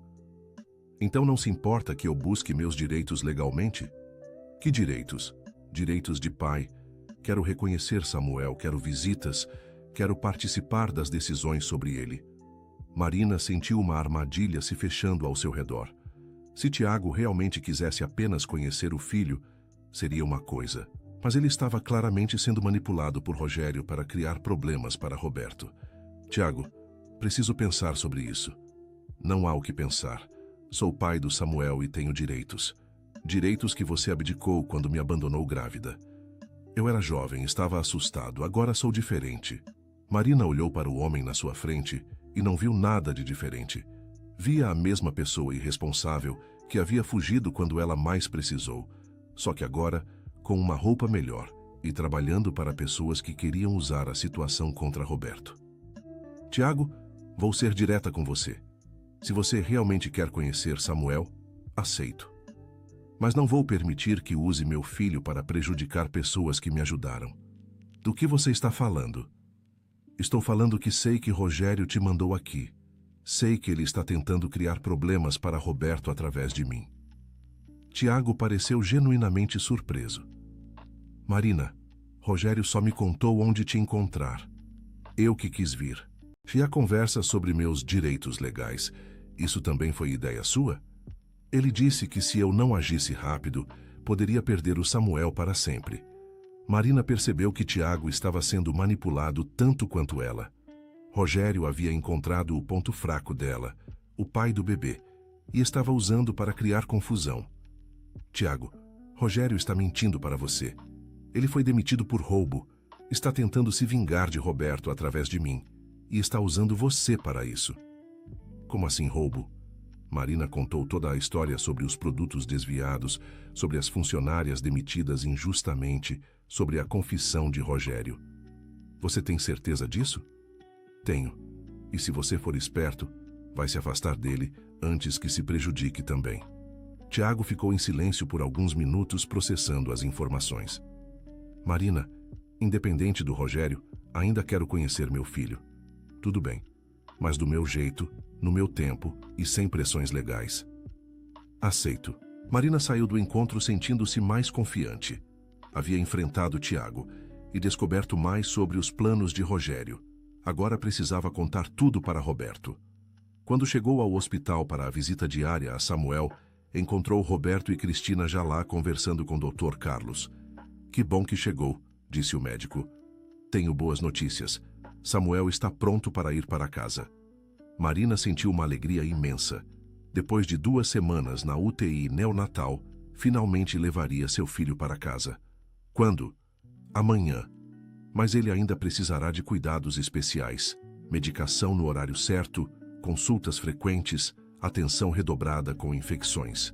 Então não se importa que eu busque meus direitos legalmente? Que direitos? Direitos de pai. Quero reconhecer Samuel, quero visitas, quero participar das decisões sobre ele. Marina sentiu uma armadilha se fechando ao seu redor. Se Tiago realmente quisesse apenas conhecer o filho, seria uma coisa. Mas ele estava claramente sendo manipulado por Rogério para criar problemas para Roberto. Tiago, preciso pensar sobre isso. Não há o que pensar. Sou pai do Samuel e tenho direitos. Direitos que você abdicou quando me abandonou grávida. Eu era jovem, estava assustado, agora sou diferente. Marina olhou para o homem na sua frente e não viu nada de diferente. Via a mesma pessoa irresponsável que havia fugido quando ela mais precisou, só que agora com uma roupa melhor e trabalhando para pessoas que queriam usar a situação contra Roberto. Tiago, vou ser direta com você. Se você realmente quer conhecer Samuel, aceito. Mas não vou permitir que use meu filho para prejudicar pessoas que me ajudaram. Do que você está falando? Estou falando que sei que Rogério te mandou aqui. Sei que ele está tentando criar problemas para Roberto através de mim. Tiago pareceu genuinamente surpreso. Marina, Rogério só me contou onde te encontrar. Eu que quis vir. E a conversa sobre meus direitos legais, isso também foi ideia sua? Ele disse que se eu não agisse rápido, poderia perder o Samuel para sempre. Marina percebeu que Tiago estava sendo manipulado tanto quanto ela. Rogério havia encontrado o ponto fraco dela, o pai do bebê, e estava usando para criar confusão. Tiago, Rogério está mentindo para você. Ele foi demitido por roubo, está tentando se vingar de Roberto através de mim, e está usando você para isso. Como assim roubo? Marina contou toda a história sobre os produtos desviados, sobre as funcionárias demitidas injustamente, sobre a confissão de Rogério. Você tem certeza disso? Tenho. E se você for esperto, vai se afastar dele antes que se prejudique também. Tiago ficou em silêncio por alguns minutos processando as informações. Marina, independente do Rogério, ainda quero conhecer meu filho. Tudo bem, mas do meu jeito, no meu tempo e sem pressões legais. Aceito. Marina saiu do encontro sentindo-se mais confiante. Havia enfrentado Tiago e descoberto mais sobre os planos de Rogério. Agora precisava contar tudo para Roberto. Quando chegou ao hospital para a visita diária a Samuel, encontrou Roberto e Cristina já lá conversando com o Dr. Carlos. Que bom que chegou, disse o médico. Tenho boas notícias. Samuel está pronto para ir para casa. Marina sentiu uma alegria imensa. Depois de 2 semanas na UTI neonatal, finalmente levaria seu filho para casa. Quando? Amanhã. Mas ele ainda precisará de cuidados especiais, medicação no horário certo, consultas frequentes, atenção redobrada com infecções.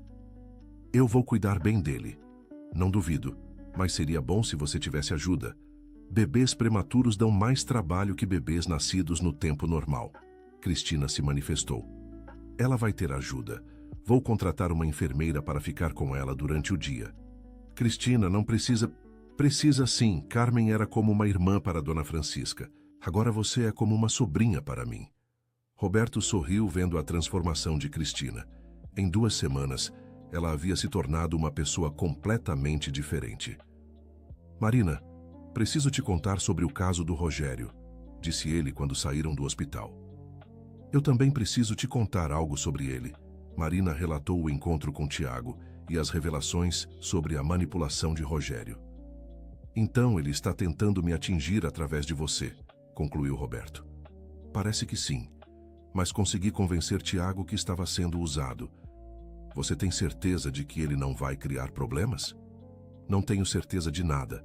Eu vou cuidar bem dele. Não duvido, mas seria bom se você tivesse ajuda. Bebês prematuros dão mais trabalho que bebês nascidos no tempo normal. Cristina se manifestou. Ela vai ter ajuda. Vou contratar uma enfermeira para ficar com ela durante o dia. Cristina, não precisa... Precisa sim, Carmen era como uma irmã para Dona Francisca. Agora você é como uma sobrinha para mim. Roberto sorriu vendo a transformação de Cristina. Em 2 semanas, ela havia se tornado uma pessoa completamente diferente. Marina, preciso te contar sobre o caso do Rogério, disse ele quando saíram do hospital. Eu também preciso te contar algo sobre ele. Marina relatou o encontro com Tiago e as revelações sobre a manipulação de Rogério. Então ele está tentando me atingir através de você, concluiu Roberto. Parece que sim, mas consegui convencer Tiago que estava sendo usado. Você tem certeza de que ele não vai criar problemas? Não tenho certeza de nada,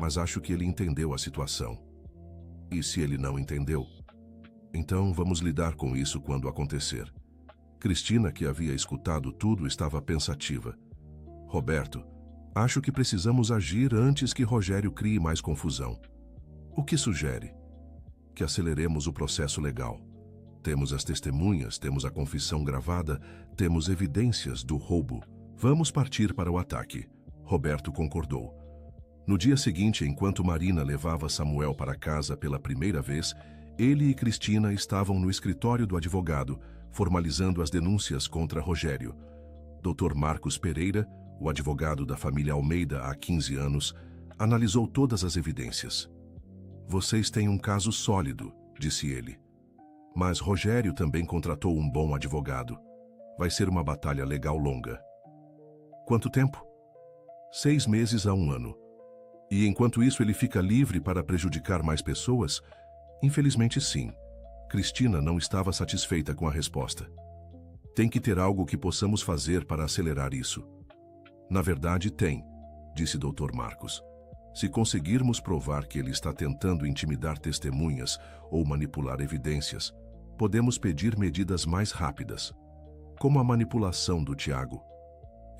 mas acho que ele entendeu a situação. E se ele não entendeu? Então vamos lidar com isso quando acontecer. Cristina, que havia escutado tudo, estava pensativa. Roberto, acho que precisamos agir antes que Rogério crie mais confusão. O que sugere? Que aceleremos o processo legal. Temos as testemunhas, temos a confissão gravada, temos evidências do roubo. Vamos partir para o ataque. Roberto concordou. No dia seguinte, enquanto Marina levava Samuel para casa pela primeira vez, ele e Cristina estavam no escritório do advogado, formalizando as denúncias contra Rogério. Dr. Marcos Pereira, o advogado da família Almeida há 15 anos, analisou todas as evidências. Vocês têm um caso sólido, disse ele. Mas Rogério também contratou um bom advogado. Vai ser uma batalha legal longa. Quanto tempo? 6 meses a 1 ano. E enquanto isso ele fica livre para prejudicar mais pessoas? Infelizmente sim. Cristina não estava satisfeita com a resposta. Tem que ter algo que possamos fazer para acelerar isso. Na verdade tem, disse Dr. Marcos. Se conseguirmos provar que ele está tentando intimidar testemunhas ou manipular evidências, podemos pedir medidas mais rápidas. Como a manipulação do Tiago.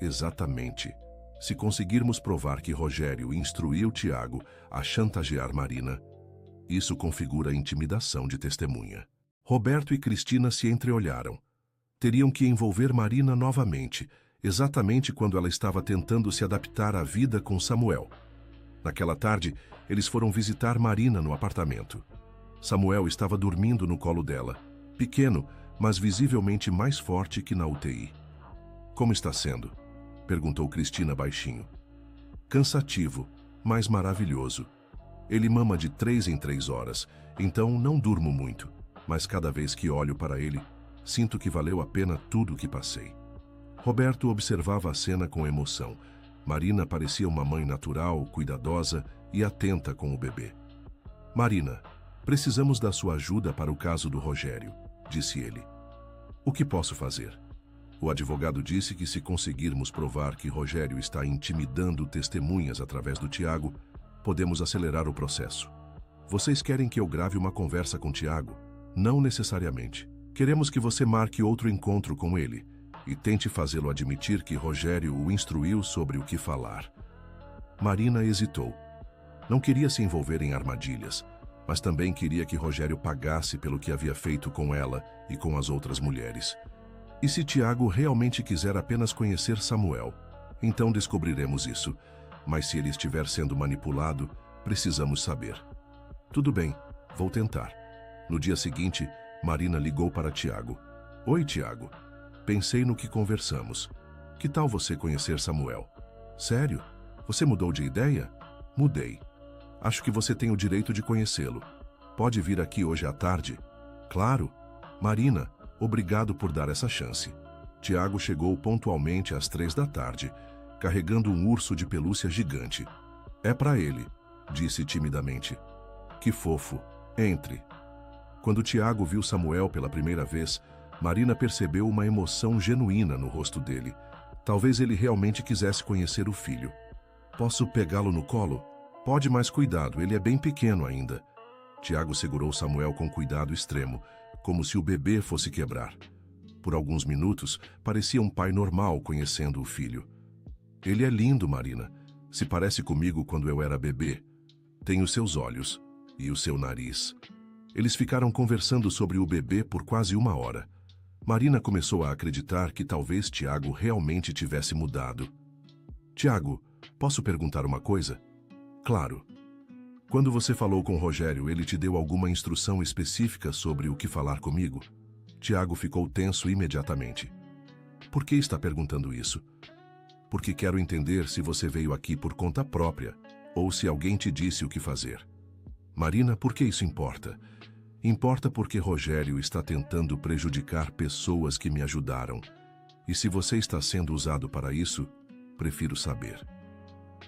Exatamente. Se conseguirmos provar que Rogério instruiu Tiago a chantagear Marina, isso configura intimidação de testemunha. Roberto e Cristina se entreolharam. Teriam que envolver Marina novamente, exatamente quando ela estava tentando se adaptar à vida com Samuel. Naquela tarde, eles foram visitar Marina no apartamento. Samuel estava dormindo no colo dela, pequeno, mas visivelmente mais forte que na UTI. Como está sendo? Perguntou Cristina baixinho. Cansativo, mas maravilhoso. Ele mama de 3 em 3 horas, então não durmo muito, mas cada vez que olho para ele, sinto que valeu a pena tudo o que passei. Roberto observava a cena com emoção. Marina parecia uma mãe natural, cuidadosa e atenta com o bebê. Marina, precisamos da sua ajuda para o caso do Rogério, disse ele. O que posso fazer? O advogado disse que se conseguirmos provar que Rogério está intimidando testemunhas através do Tiago, podemos acelerar o processo. Vocês querem que eu grave uma conversa com Tiago? Não necessariamente. Queremos que você marque outro encontro com ele e tente fazê-lo admitir que Rogério o instruiu sobre o que falar. Marina hesitou. Não queria se envolver em armadilhas, mas também queria que Rogério pagasse pelo que havia feito com ela e com as outras mulheres. E se Tiago realmente quiser apenas conhecer Samuel, então descobriremos isso. Mas se ele estiver sendo manipulado, precisamos saber. Tudo bem, vou tentar. No dia seguinte, Marina ligou para Tiago. Oi, Tiago. Pensei no que conversamos. Que tal você conhecer Samuel? Sério? Você mudou de ideia? Mudei. Acho que você tem o direito de conhecê-lo. Pode vir aqui hoje à tarde? Claro. Marina, obrigado por dar essa chance. Tiago chegou pontualmente às 3 da tarde, carregando um urso de pelúcia gigante. É para ele, disse timidamente. Que fofo. Entre. Quando Tiago viu Samuel pela primeira vez, Marina percebeu uma emoção genuína no rosto dele. Talvez ele realmente quisesse conhecer o filho. Posso pegá-lo no colo? Pode, mas cuidado, ele é bem pequeno ainda. Tiago segurou Samuel com cuidado extremo, como se o bebê fosse quebrar. Por alguns minutos, parecia um pai normal conhecendo o filho. Ele é lindo, Marina. Se parece comigo quando eu era bebê. Tem os seus olhos e o seu nariz. Eles ficaram conversando sobre o bebê por quase 1 hora. Marina começou a acreditar que talvez Tiago realmente tivesse mudado. Tiago, posso perguntar uma coisa? Claro. Quando você falou com Rogério, ele te deu alguma instrução específica sobre o que falar comigo? Tiago ficou tenso imediatamente. Por que está perguntando isso? Porque quero entender se você veio aqui por conta própria ou se alguém te disse o que fazer. Marina, por que isso importa? Importa porque Rogério está tentando prejudicar pessoas que me ajudaram. E se você está sendo usado para isso, prefiro saber.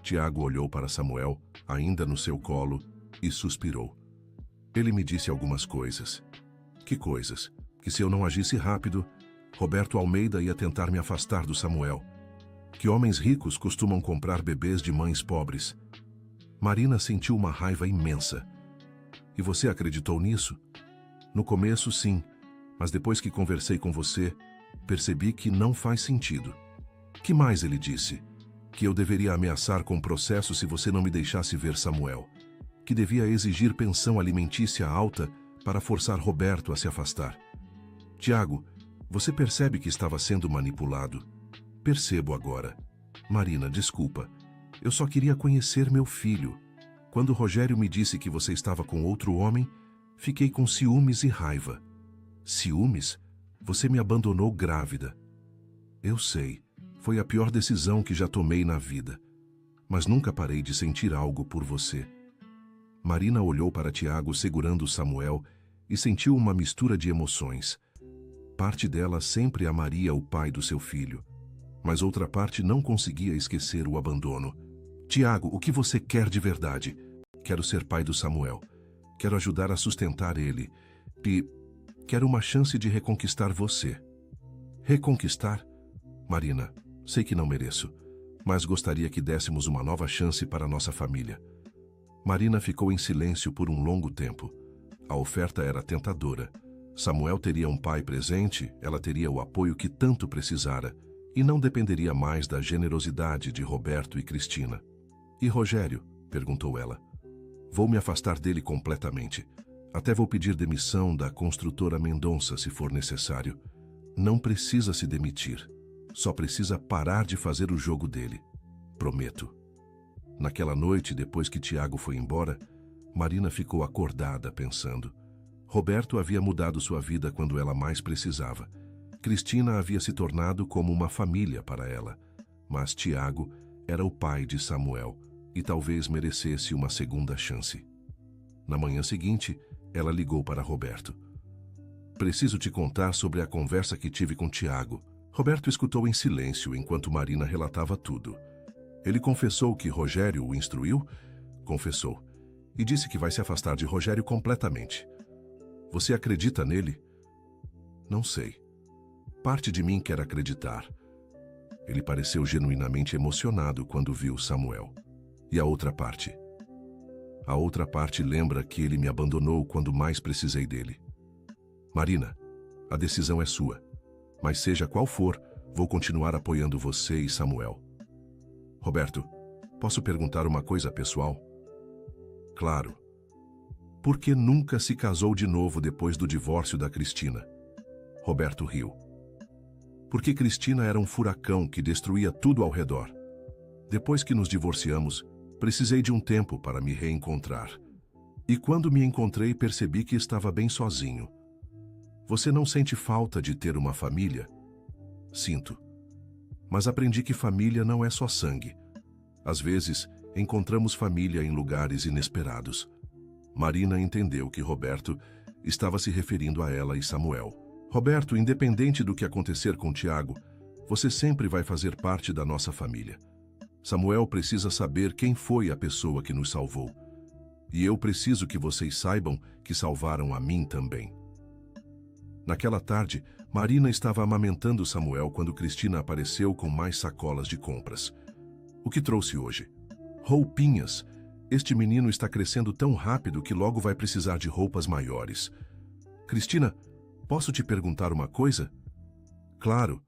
Tiago olhou para Samuel, ainda no seu colo, e suspirou. Ele me disse algumas coisas. Que coisas? Que se eu não agisse rápido, Roberto Almeida ia tentar me afastar do Samuel. Que homens ricos costumam comprar bebês de mães pobres. Marina sentiu uma raiva imensa. E você acreditou nisso? No começo, sim, mas depois que conversei com você, percebi que não faz sentido. Que mais ele disse? Que eu deveria ameaçar com processo se você não me deixasse ver Samuel. Que devia exigir pensão alimentícia alta para forçar Roberto a se afastar. Tiago, você percebe que estava sendo manipulado? Percebo agora. Marina, desculpa. Eu só queria conhecer meu filho. Quando Rogério me disse que você estava com outro homem, fiquei com ciúmes e raiva. Ciúmes? Você me abandonou grávida. Eu sei, foi a pior decisão que já tomei na vida. Mas nunca parei de sentir algo por você. Marina olhou para Tiago segurando Samuel e sentiu uma mistura de emoções. Parte dela sempre amaria o pai do seu filho, mas outra parte não conseguia esquecer o abandono. Tiago, o que você quer de verdade? Quero ser pai do Samuel. Quero ajudar a sustentar ele. E quero uma chance de reconquistar você. Reconquistar? Marina, sei que não mereço, mas gostaria que dessemos uma nova chance para nossa família. Marina ficou em silêncio por um longo tempo. A oferta era tentadora. Samuel teria um pai presente, ela teria o apoio que tanto precisara, e não dependeria mais da generosidade de Roberto e Cristina. E Rogério? Perguntou ela. Vou me afastar dele completamente. Até vou pedir demissão da construtora Mendonça, se for necessário. Não precisa se demitir. Só precisa parar de fazer o jogo dele. Prometo. Naquela noite, depois que Tiago foi embora, Marina ficou acordada pensando. Roberto havia mudado sua vida quando ela mais precisava. Cristina havia se tornado como uma família para ela. Mas Tiago era o pai de Samuel e talvez merecesse uma segunda chance. Na manhã seguinte, ela ligou para Roberto. Preciso te contar sobre a conversa que tive com Tiago. Roberto escutou em silêncio enquanto Marina relatava tudo. Ele confessou que Rogério o instruiu? Confessou. E disse que vai se afastar de Rogério completamente. Você acredita nele? Não sei. Parte de mim quer acreditar. Ele pareceu genuinamente emocionado quando viu Samuel. E a outra parte? A outra parte lembra que ele me abandonou quando mais precisei dele. Marina, a decisão é sua. Mas seja qual for, vou continuar apoiando você e Samuel. Roberto, posso perguntar uma coisa pessoal? Claro. Por que nunca se casou de novo depois do divórcio da Cristina? Roberto riu. Porque Cristina era um furacão que destruía tudo ao redor. Depois que nos divorciamos, precisei de um tempo para me reencontrar. E quando me encontrei, percebi que estava bem sozinho. Você não sente falta de ter uma família? Sinto. Mas aprendi que família não é só sangue. Às vezes, encontramos família em lugares inesperados. Marina entendeu que Roberto estava se referindo a ela e Samuel. Roberto, independente do que acontecer com Tiago, você sempre vai fazer parte da nossa família. Samuel precisa saber quem foi a pessoa que nos salvou. E eu preciso que vocês saibam que salvaram a mim também. Naquela tarde, Marina estava amamentando Samuel quando Cristina apareceu com mais sacolas de compras. O que trouxe hoje? Roupinhas. Este menino está crescendo tão rápido que logo vai precisar de roupas maiores. Cristina, posso te perguntar uma coisa? Claro.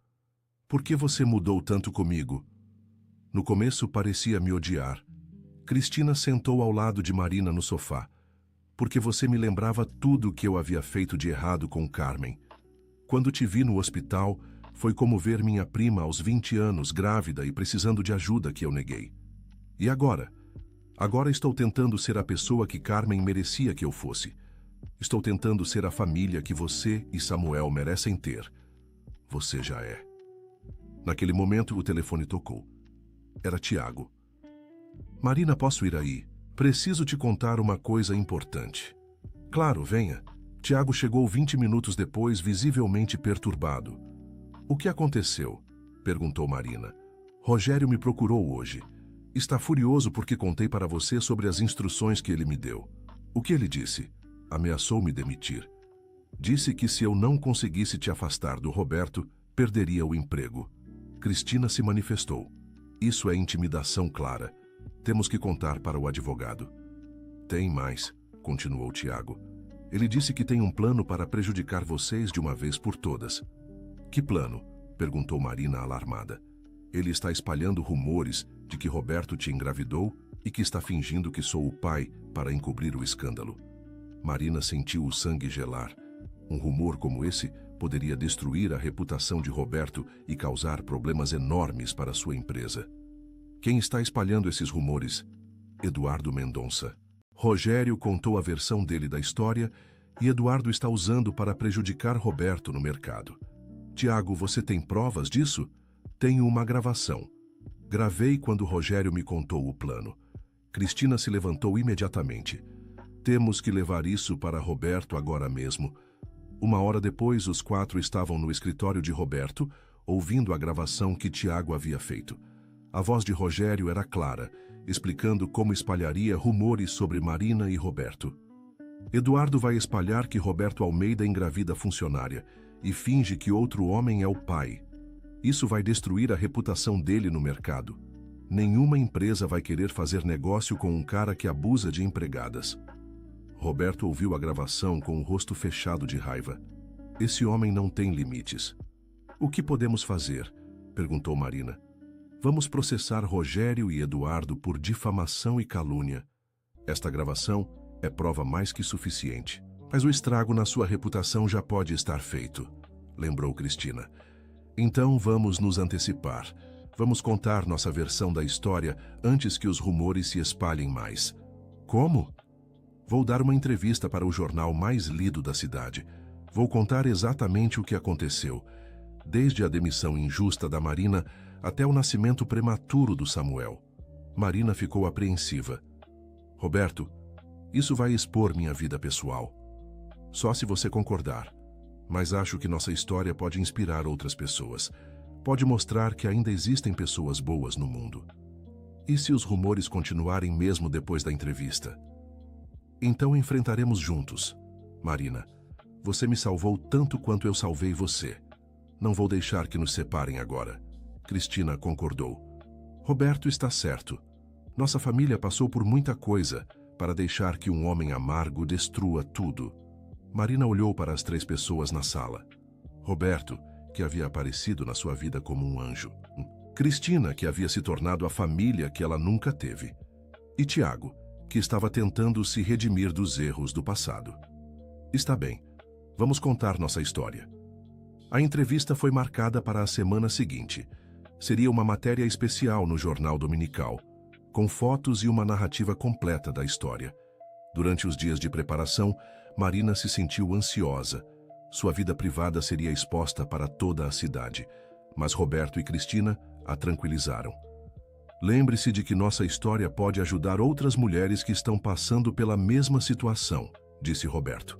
Por que você mudou tanto comigo? No começo parecia me odiar. Cristina sentou ao lado de Marina no sofá. Porque você me lembrava tudo o que eu havia feito de errado com Carmen. Quando te vi no hospital, foi como ver minha prima aos 20 anos, grávida e precisando de ajuda que eu neguei. E agora? Agora estou tentando ser a pessoa que Carmen merecia que eu fosse. Estou tentando ser a família que você e Samuel merecem ter. Você já é. Naquele momento, o telefone tocou. Era Tiago. Marina, posso ir aí? Preciso te contar uma coisa importante. Claro, venha. Tiago chegou 20 minutos depois, visivelmente perturbado. O que aconteceu? Perguntou Marina. Rogério me procurou hoje. Está furioso porque contei para você sobre as instruções que ele me deu. O que ele disse? Ameaçou me demitir. Disse que se eu não conseguisse te afastar do Roberto, perderia o emprego. Cristina se manifestou. Isso é intimidação clara. Temos que contar para o advogado. Tem mais, continuou Tiago. Ele disse que tem um plano para prejudicar vocês de uma vez por todas. Que plano? Perguntou Marina alarmada. Ele está espalhando rumores de que Roberto te engravidou e que está fingindo que sou o pai para encobrir o escândalo. Marina sentiu o sangue gelar. Um rumor como esse poderia destruir a reputação de Roberto e causar problemas enormes para sua empresa. Quem está espalhando esses rumores? Eduardo Mendonça. Rogério contou a versão dele da história e Eduardo está usando para prejudicar Roberto no mercado. Tiago, você tem provas disso? Tenho uma gravação. Gravei quando Rogério me contou o plano. Cristina se levantou imediatamente. Temos que levar isso para Roberto agora mesmo. Uma hora depois, os quatro estavam no escritório de Roberto, ouvindo a gravação que Tiago havia feito. A voz de Rogério era clara, explicando como espalharia rumores sobre Marina e Roberto. Eduardo vai espalhar que Roberto Almeida engravida a funcionária e finge que outro homem é o pai. Isso vai destruir a reputação dele no mercado. Nenhuma empresa vai querer fazer negócio com um cara que abusa de empregadas. Roberto ouviu a gravação com o rosto fechado de raiva. Esse homem não tem limites. O que podemos fazer? Perguntou Marina. Vamos processar Rogério e Eduardo por difamação e calúnia. Esta gravação é prova mais que suficiente. Mas o estrago na sua reputação já pode estar feito, lembrou Cristina. Então vamos nos antecipar. Vamos contar nossa versão da história antes que os rumores se espalhem mais. Como? Vou dar uma entrevista para o jornal mais lido da cidade. Vou contar exatamente o que aconteceu, desde a demissão injusta da Marina até o nascimento prematuro do Samuel. Marina ficou apreensiva. Roberto, isso vai expor minha vida pessoal. Só se você concordar. Mas acho que nossa história pode inspirar outras pessoas. Pode mostrar que ainda existem pessoas boas no mundo. E se os rumores continuarem mesmo depois da entrevista? Então enfrentaremos juntos. Marina, você me salvou tanto quanto eu salvei você. Não vou deixar que nos separem agora. Cristina concordou. Roberto está certo. Nossa família passou por muita coisa para deixar que um homem amargo destrua tudo. Marina olhou para as 3 pessoas na sala. Roberto, que havia aparecido na sua vida como um anjo. Cristina, que havia se tornado a família que ela nunca teve. E Tiago, que estava tentando se redimir dos erros do passado. Está bem, vamos contar nossa história. A entrevista foi marcada para a semana seguinte. Seria uma matéria especial no jornal dominical, com fotos e uma narrativa completa da história. Durante os dias de preparação, Marina se sentiu ansiosa. Sua vida privada seria exposta para toda a cidade, mas Roberto e Cristina a tranquilizaram. Lembre-se de que nossa história pode ajudar outras mulheres que estão passando pela mesma situação, disse Roberto.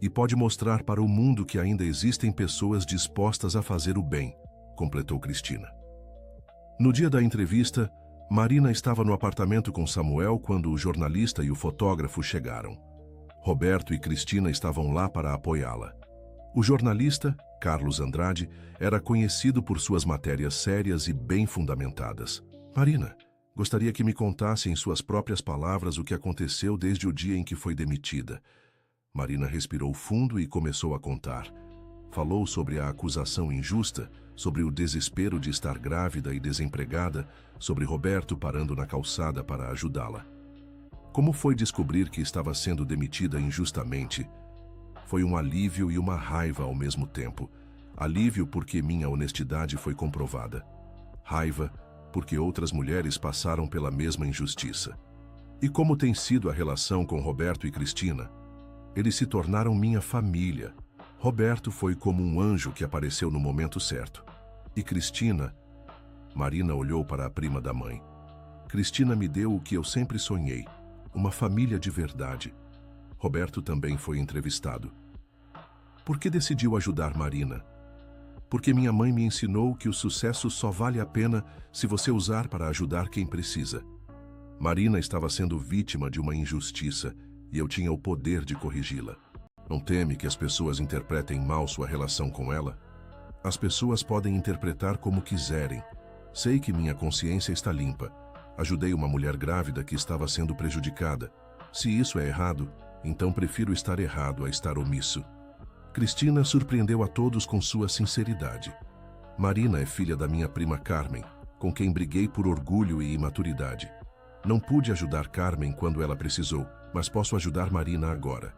E pode mostrar para o mundo que ainda existem pessoas dispostas a fazer o bem, completou Cristina. No dia da entrevista, Marina estava no apartamento com Samuel quando o jornalista e o fotógrafo chegaram. Roberto e Cristina estavam lá para apoiá-la. O jornalista, Carlos Andrade, era conhecido por suas matérias sérias e bem fundamentadas. Marina, gostaria que me contasse em suas próprias palavras o que aconteceu desde o dia em que foi demitida. Marina respirou fundo e começou a contar. Falou sobre a acusação injusta, sobre o desespero de estar grávida e desempregada, sobre Roberto parando na calçada para ajudá-la. Como foi descobrir que estava sendo demitida injustamente? Foi um alívio e uma raiva ao mesmo tempo. Alívio porque minha honestidade foi comprovada. Raiva porque outras mulheres passaram pela mesma injustiça. E como tem sido a relação com Roberto e Cristina? Eles se tornaram minha família. Roberto foi como um anjo que apareceu no momento certo. E Cristina... Marina olhou para a prima da mãe. Cristina me deu o que eu sempre sonhei, uma família de verdade. Roberto também foi entrevistado. Por que decidiu ajudar Marina? Porque minha mãe me ensinou que o sucesso só vale a pena se você usar para ajudar quem precisa. Marina estava sendo vítima de uma injustiça e eu tinha o poder de corrigi-la. Não teme que as pessoas interpretem mal sua relação com ela? As pessoas podem interpretar como quiserem. Sei que minha consciência está limpa. Ajudei uma mulher grávida que estava sendo prejudicada. Se isso é errado, então prefiro estar errado a estar omisso. Cristina surpreendeu a todos com sua sinceridade. Marina é filha da minha prima Carmen, com quem briguei por orgulho e imaturidade. Não pude ajudar Carmen quando ela precisou, mas posso ajudar Marina agora.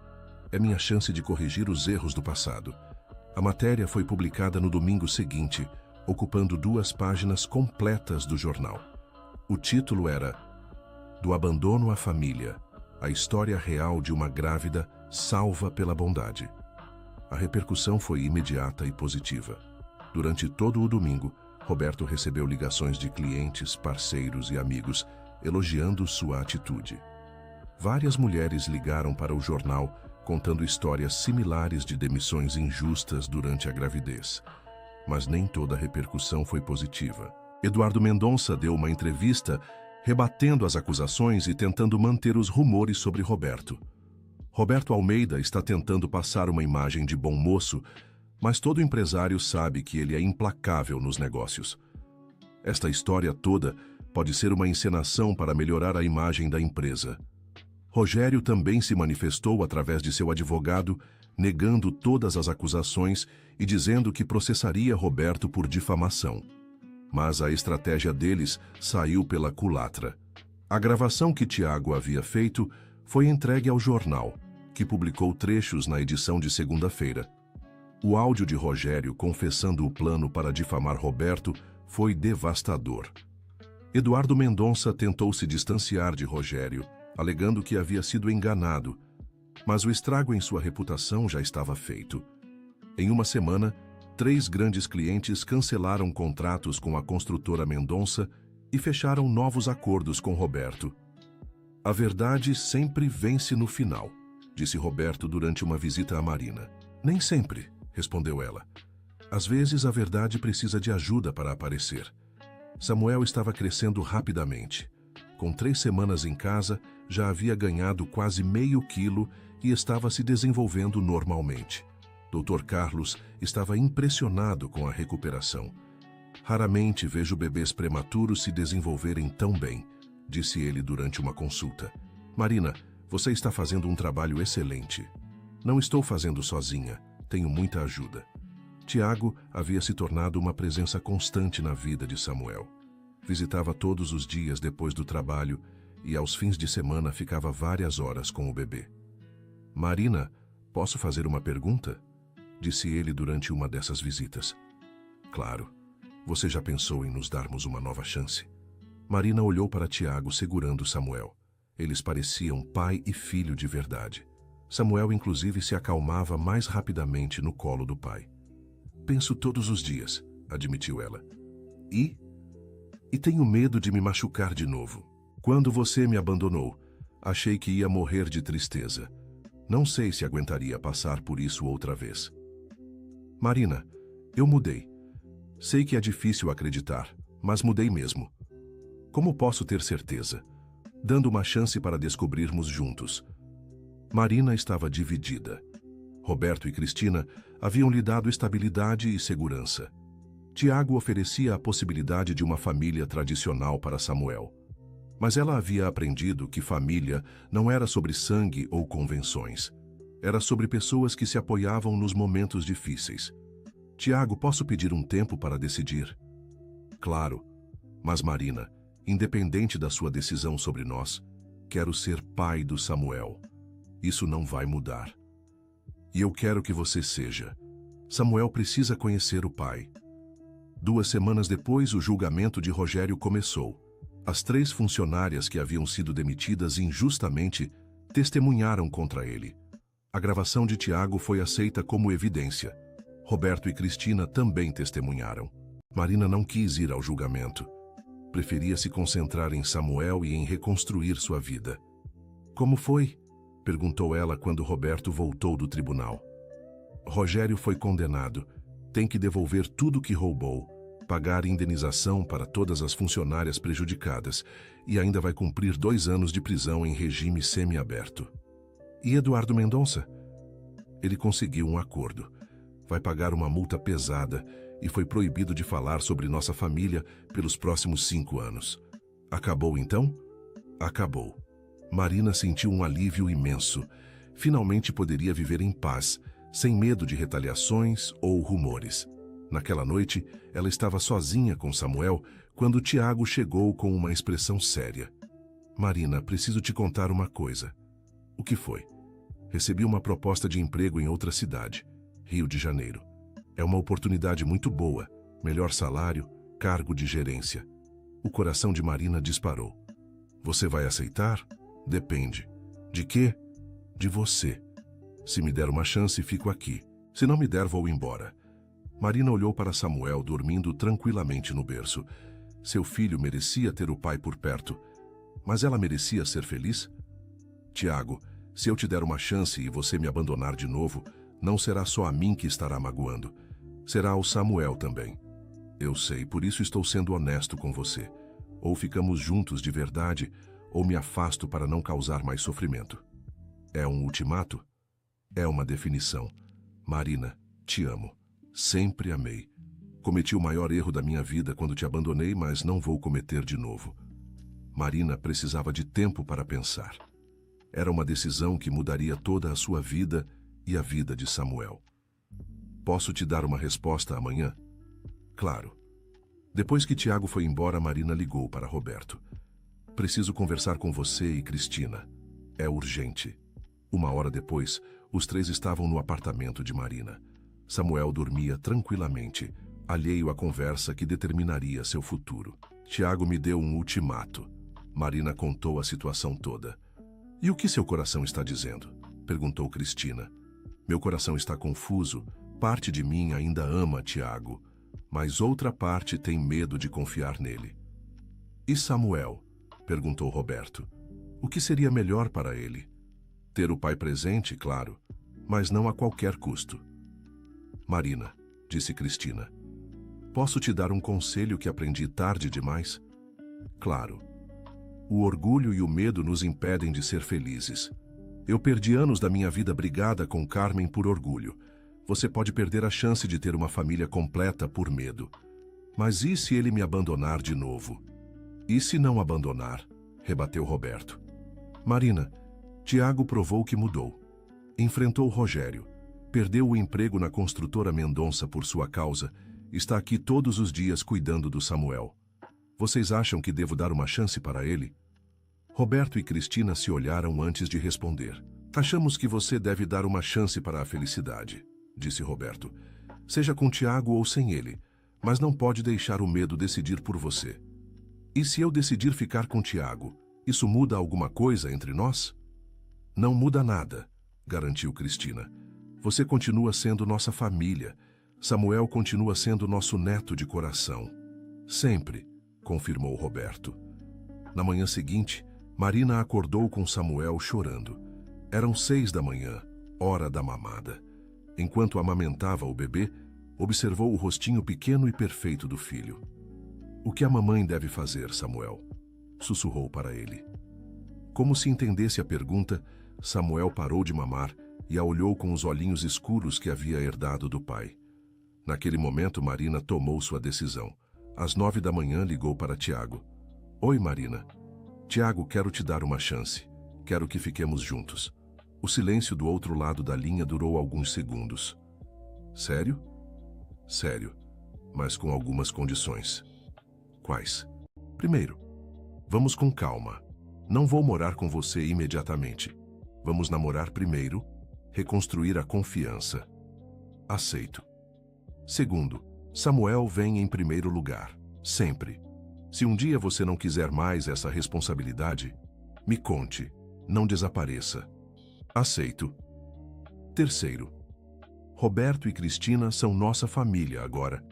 É minha chance de corrigir os erros do passado. A matéria foi publicada no domingo seguinte, ocupando 2 páginas completas do jornal. O título era Do Abandono à Família, a história real de uma grávida salva pela bondade. A repercussão foi imediata e positiva. Durante todo o domingo, Roberto recebeu ligações de clientes, parceiros e amigos, elogiando sua atitude. Várias mulheres ligaram para o jornal, contando histórias similares de demissões injustas durante a gravidez. Mas nem toda a repercussão foi positiva. Eduardo Mendonça deu uma entrevista, rebatendo as acusações e tentando manter os rumores sobre Roberto. Roberto Almeida está tentando passar uma imagem de bom moço, mas todo empresário sabe que ele é implacável nos negócios. Esta história toda pode ser uma encenação para melhorar a imagem da empresa. Rogério também se manifestou através de seu advogado, negando todas as acusações e dizendo que processaria Roberto por difamação. Mas a estratégia deles saiu pela culatra. A gravação que Tiago havia feito foi entregue ao jornal, que publicou trechos na edição de segunda-feira. O áudio de Rogério confessando o plano para difamar Roberto foi devastador. Eduardo Mendonça tentou se distanciar de Rogério, alegando que havia sido enganado, mas o estrago em sua reputação já estava feito. Em uma semana, 3 grandes clientes cancelaram contratos com a construtora Mendonça e fecharam novos acordos com Roberto. A verdade sempre vence no final, disse Roberto durante uma visita a Marina. Nem sempre, respondeu ela. Às vezes a verdade precisa de ajuda para aparecer. Samuel estava crescendo rapidamente. com 3 semanas em casa, já havia ganhado quase meio quilo e estava se desenvolvendo normalmente. Dr. Carlos estava impressionado com a recuperação. Raramente vejo bebês prematuros se desenvolverem tão bem, disse ele durante uma consulta. Marina, você está fazendo um trabalho excelente. Não estou fazendo sozinha, tenho muita ajuda. Tiago havia se tornado uma presença constante na vida de Samuel. Visitava todos os dias depois do trabalho e aos fins de semana ficava várias horas com o bebê. Marina, posso fazer uma pergunta? Disse ele durante uma dessas visitas. Claro. Você já pensou em nos darmos uma nova chance? Marina olhou para Tiago segurando Samuel. Eles pareciam pai e filho de verdade. Samuel, inclusive, se acalmava mais rapidamente no colo do pai. Penso todos os dias, admitiu ela. E tenho medo de me machucar de novo. Quando você me abandonou, achei que ia morrer de tristeza. Não sei se aguentaria passar por isso outra vez. Marina, eu mudei. Sei que é difícil acreditar, mas mudei mesmo. Como posso ter certeza? Dando uma chance para descobrirmos juntos. Marina estava dividida. Roberto e Cristina haviam lhe dado estabilidade e segurança. Tiago oferecia a possibilidade de uma família tradicional para Samuel. Mas ela havia aprendido que família não era sobre sangue ou convenções. Era sobre pessoas que se apoiavam nos momentos difíceis. Tiago, posso pedir um tempo para decidir? Claro, mas Marina, independente da sua decisão sobre nós, quero ser pai do Samuel. Isso não vai mudar. E eu quero que você seja. Samuel precisa conhecer o pai. 2 semanas depois, o julgamento de Rogério começou. As 3 funcionárias que haviam sido demitidas injustamente testemunharam contra ele. A gravação de Tiago foi aceita como evidência. Roberto e Cristina também testemunharam. Marina não quis ir ao julgamento. Preferia se concentrar em Samuel e em reconstruir sua vida. Como foi? Perguntou ela quando Roberto voltou do tribunal. Rogério foi condenado. Tem que devolver tudo que roubou, pagar indenização para todas as funcionárias prejudicadas e ainda vai cumprir 2 anos de prisão em regime semiaberto. E Eduardo Mendonça? Ele conseguiu um acordo. Vai pagar uma multa pesada e foi proibido de falar sobre nossa família pelos próximos 5 anos. Acabou então? Acabou. Marina sentiu um alívio imenso. Finalmente poderia viver em paz, sem medo de retaliações ou rumores. Naquela noite, ela estava sozinha com Samuel quando Tiago chegou com uma expressão séria. Marina, preciso te contar uma coisa. O que foi? Recebi uma proposta de emprego em outra cidade, Rio de Janeiro. É uma oportunidade muito boa, melhor salário, cargo de gerência. O coração de Marina disparou. Você vai aceitar? Depende. De quê? De você. Se me der uma chance, fico aqui. Se não me der, vou embora. Marina olhou para Samuel dormindo tranquilamente no berço. Seu filho merecia ter o pai por perto. Mas ela merecia ser feliz? Tiago, se eu te der uma chance e você me abandonar de novo, não será só a mim que estará magoando. Será ao Samuel também. Eu sei, por isso estou sendo honesto com você. Ou ficamos juntos de verdade, ou me afasto para não causar mais sofrimento. É um ultimato? É uma definição. Marina, te amo. Sempre amei. Cometi o maior erro da minha vida quando te abandonei, mas não vou cometer de novo. Marina precisava de tempo para pensar. Era uma decisão que mudaria toda a sua vida e a vida de Samuel. Posso te dar uma resposta amanhã? Claro. Depois que Tiago foi embora, Marina ligou para Roberto. Preciso conversar com você e Cristina. É urgente. 1 hora depois, os 3 estavam no apartamento de Marina. Samuel dormia tranquilamente, alheio à conversa que determinaria seu futuro. Tiago me deu um ultimato. Marina contou a situação toda. E o que seu coração está dizendo? Perguntou Cristina. Meu coração está confuso. Parte de mim ainda ama Tiago, mas outra parte tem medo de confiar nele. E Samuel? Perguntou Roberto. O que seria melhor para ele? Ter o pai presente, claro, mas não a qualquer custo. Marina, disse Cristina, posso te dar um conselho que aprendi tarde demais? Claro. O orgulho e o medo nos impedem de ser felizes. Eu perdi anos da minha vida brigada com Carmen por orgulho. Você pode perder a chance de ter uma família completa por medo. Mas e se ele me abandonar de novo? E se não abandonar? Rebateu Roberto. Marina, Tiago provou que mudou. Enfrentou Rogério. Perdeu o emprego na construtora Mendonça por sua causa. Está aqui todos os dias cuidando do Samuel. Vocês acham que devo dar uma chance para ele? Roberto e Cristina se olharam antes de responder. Achamos que você deve dar uma chance para a felicidade, disse Roberto. Seja com Tiago ou sem ele, mas não pode deixar o medo decidir por você. E se eu decidir ficar com Tiago, isso muda alguma coisa entre nós? Não muda nada, garantiu Cristina. Você continua sendo nossa família. Samuel continua sendo nosso neto de coração. Sempre, confirmou Roberto. Na manhã seguinte, Marina acordou com Samuel chorando. Eram 6 da manhã, hora da mamada. Enquanto amamentava o bebê, observou o rostinho pequeno e perfeito do filho. O que a mamãe deve fazer, Samuel? Sussurrou para ele. Como se entendesse a pergunta, Samuel parou de mamar e a olhou com os olhinhos escuros que havia herdado do pai. Naquele momento, Marina tomou sua decisão. Às 9 da manhã, ligou para Tiago. Oi, Marina. Tiago, quero te dar uma chance. Quero que fiquemos juntos. O silêncio do outro lado da linha durou alguns segundos. Sério? Sério, mas com algumas condições. Quais? Primeiro, vamos com calma. Não vou morar com você imediatamente. Vamos namorar primeiro, reconstruir a confiança. Aceito. Segundo, Samuel vem em primeiro lugar, sempre. Se um dia você não quiser mais essa responsabilidade, me conte, não desapareça. Aceito. Terceiro, Roberto e Cristina são nossa família agora.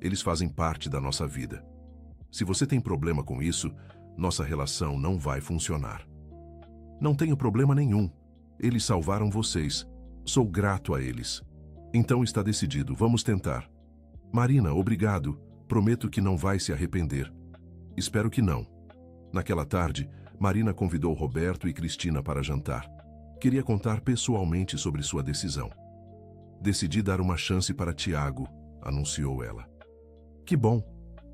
Eles fazem parte da nossa vida. Se você tem problema com isso, nossa relação não vai funcionar. Não tenho problema nenhum. Eles salvaram vocês. Sou grato a eles. Então está decidido, vamos tentar. Marina, obrigado. Prometo que não vai se arrepender. Espero que não. Naquela tarde, Marina convidou Roberto e Cristina para jantar. Queria contar pessoalmente sobre sua decisão. Decidi dar uma chance para Tiago, anunciou ela. Que bom,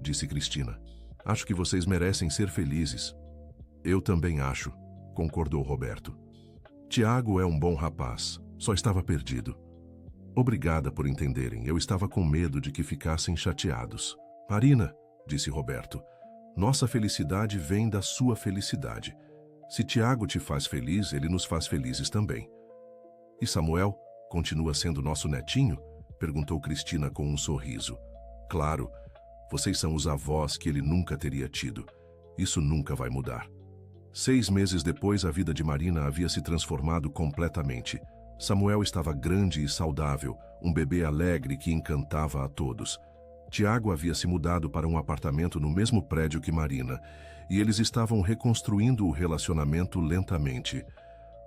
disse Cristina. Acho que vocês merecem ser felizes. Eu também acho, concordou Roberto. Tiago é um bom rapaz, só estava perdido. Obrigada por entenderem, eu estava com medo de que ficassem chateados. Marina, disse Roberto, nossa felicidade vem da sua felicidade. Se Tiago te faz feliz, ele nos faz felizes também. E Samuel, continua sendo nosso netinho? Perguntou Cristina com um sorriso. Claro, vocês são os avós que ele nunca teria tido. Isso nunca vai mudar. 6 meses depois, a vida de Marina havia se transformado completamente. Samuel estava grande e saudável, um bebê alegre que encantava a todos. Tiago havia se mudado para um apartamento no mesmo prédio que Marina, e eles estavam reconstruindo o relacionamento lentamente.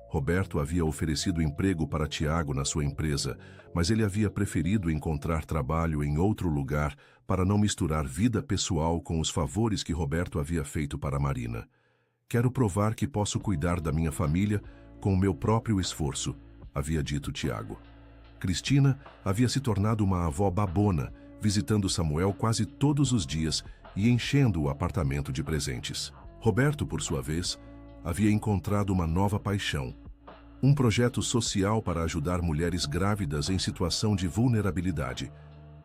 Roberto havia oferecido emprego para Tiago na sua empresa, mas ele havia preferido encontrar trabalho em outro lugar para não misturar vida pessoal com os favores que Roberto havia feito para Marina. Quero provar que posso cuidar da minha família com o meu próprio esforço, havia dito Tiago. Cristina havia se tornado uma avó babona, visitando Samuel quase todos os dias e enchendo o apartamento de presentes. Roberto, por sua vez, havia encontrado uma nova paixão. Um projeto social para ajudar mulheres grávidas em situação de vulnerabilidade.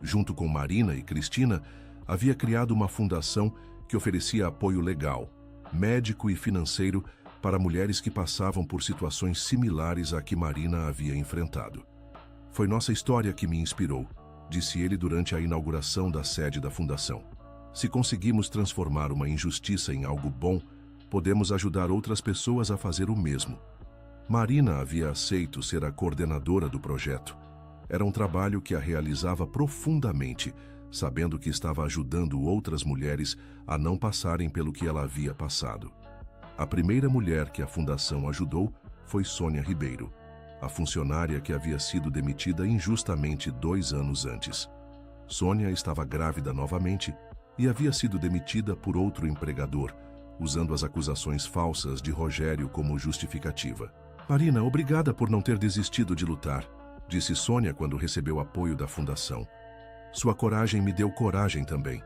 Junto com Marina e Cristina, havia criado uma fundação que oferecia apoio legal, médico e financeiro para mulheres que passavam por situações similares à que Marina havia enfrentado. Foi nossa história que me inspirou, disse ele durante a inauguração da sede da fundação. Se conseguimos transformar uma injustiça em algo bom, podemos ajudar outras pessoas a fazer o mesmo. Marina havia aceito ser a coordenadora do projeto. Era um trabalho que a realizava profundamente, sabendo que estava ajudando outras mulheres a não passarem pelo que ela havia passado. A primeira mulher que a fundação ajudou foi Sônia Ribeiro, a funcionária que havia sido demitida injustamente 2 anos antes. Sônia estava grávida novamente e havia sido demitida por outro empregador, usando as acusações falsas de Rogério como justificativa. Marina, obrigada por não ter desistido de lutar, disse Sônia quando recebeu apoio da fundação. Sua coragem me deu coragem também.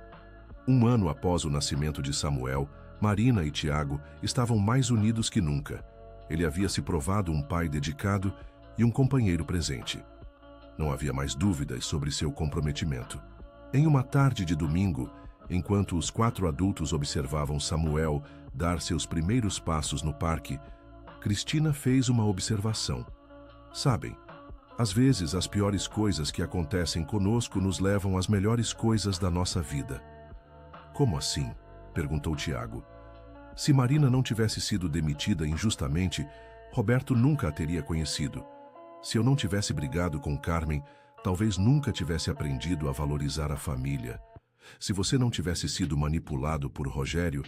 1 ano após o nascimento de Samuel, Marina e Tiago estavam mais unidos que nunca. Ele havia se provado um pai dedicado e um companheiro presente. Não havia mais dúvidas sobre seu comprometimento. Em uma tarde de domingo, enquanto os 4 adultos observavam Samuel dar seus primeiros passos no parque, Cristina fez uma observação. Sabem, às vezes as piores coisas que acontecem conosco nos levam às melhores coisas da nossa vida. Como assim? Perguntou Tiago. Se Marina não tivesse sido demitida injustamente, Roberto nunca a teria conhecido. Se eu não tivesse brigado com Carmen, talvez nunca tivesse aprendido a valorizar a família. Se você não tivesse sido manipulado por Rogério,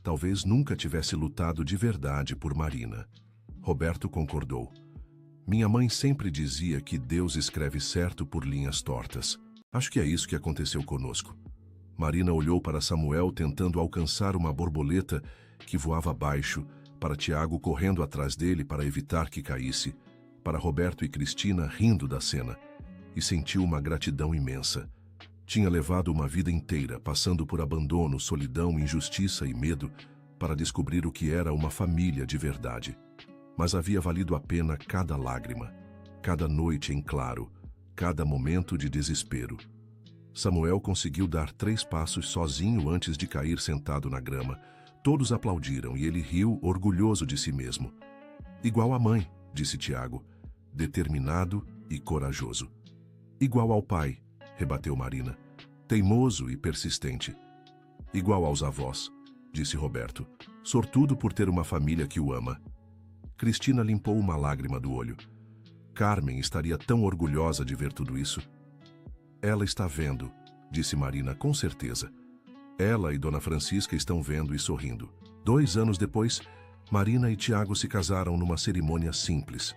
talvez nunca tivesse lutado de verdade por Marina. Roberto concordou. Minha mãe sempre dizia que Deus escreve certo por linhas tortas. Acho que é isso que aconteceu conosco. Marina olhou para Samuel tentando alcançar uma borboleta que voava abaixo, para Tiago correndo atrás dele para evitar que caísse, para Roberto e Cristina rindo da cena, e sentiu uma gratidão imensa. Tinha levado uma vida inteira, passando por abandono, solidão, injustiça e medo, para descobrir o que era uma família de verdade. Mas havia valido a pena cada lágrima, cada noite em claro, cada momento de desespero. Samuel conseguiu dar 3 passos sozinho antes de cair sentado na grama. Todos aplaudiram e ele riu, orgulhoso de si mesmo. Igual à mãe, disse Tiago, determinado e corajoso. Igual ao pai, rebateu Marina, teimoso e persistente. Igual aos avós, disse Roberto, sortudo por ter uma família que o ama. Cristina limpou uma lágrima do olho. Carmen estaria tão orgulhosa de ver tudo isso. Ela está vendo, disse Marina com certeza. Ela e Dona Francisca estão vendo e sorrindo. 2 anos depois, Marina e Tiago se casaram numa cerimônia simples,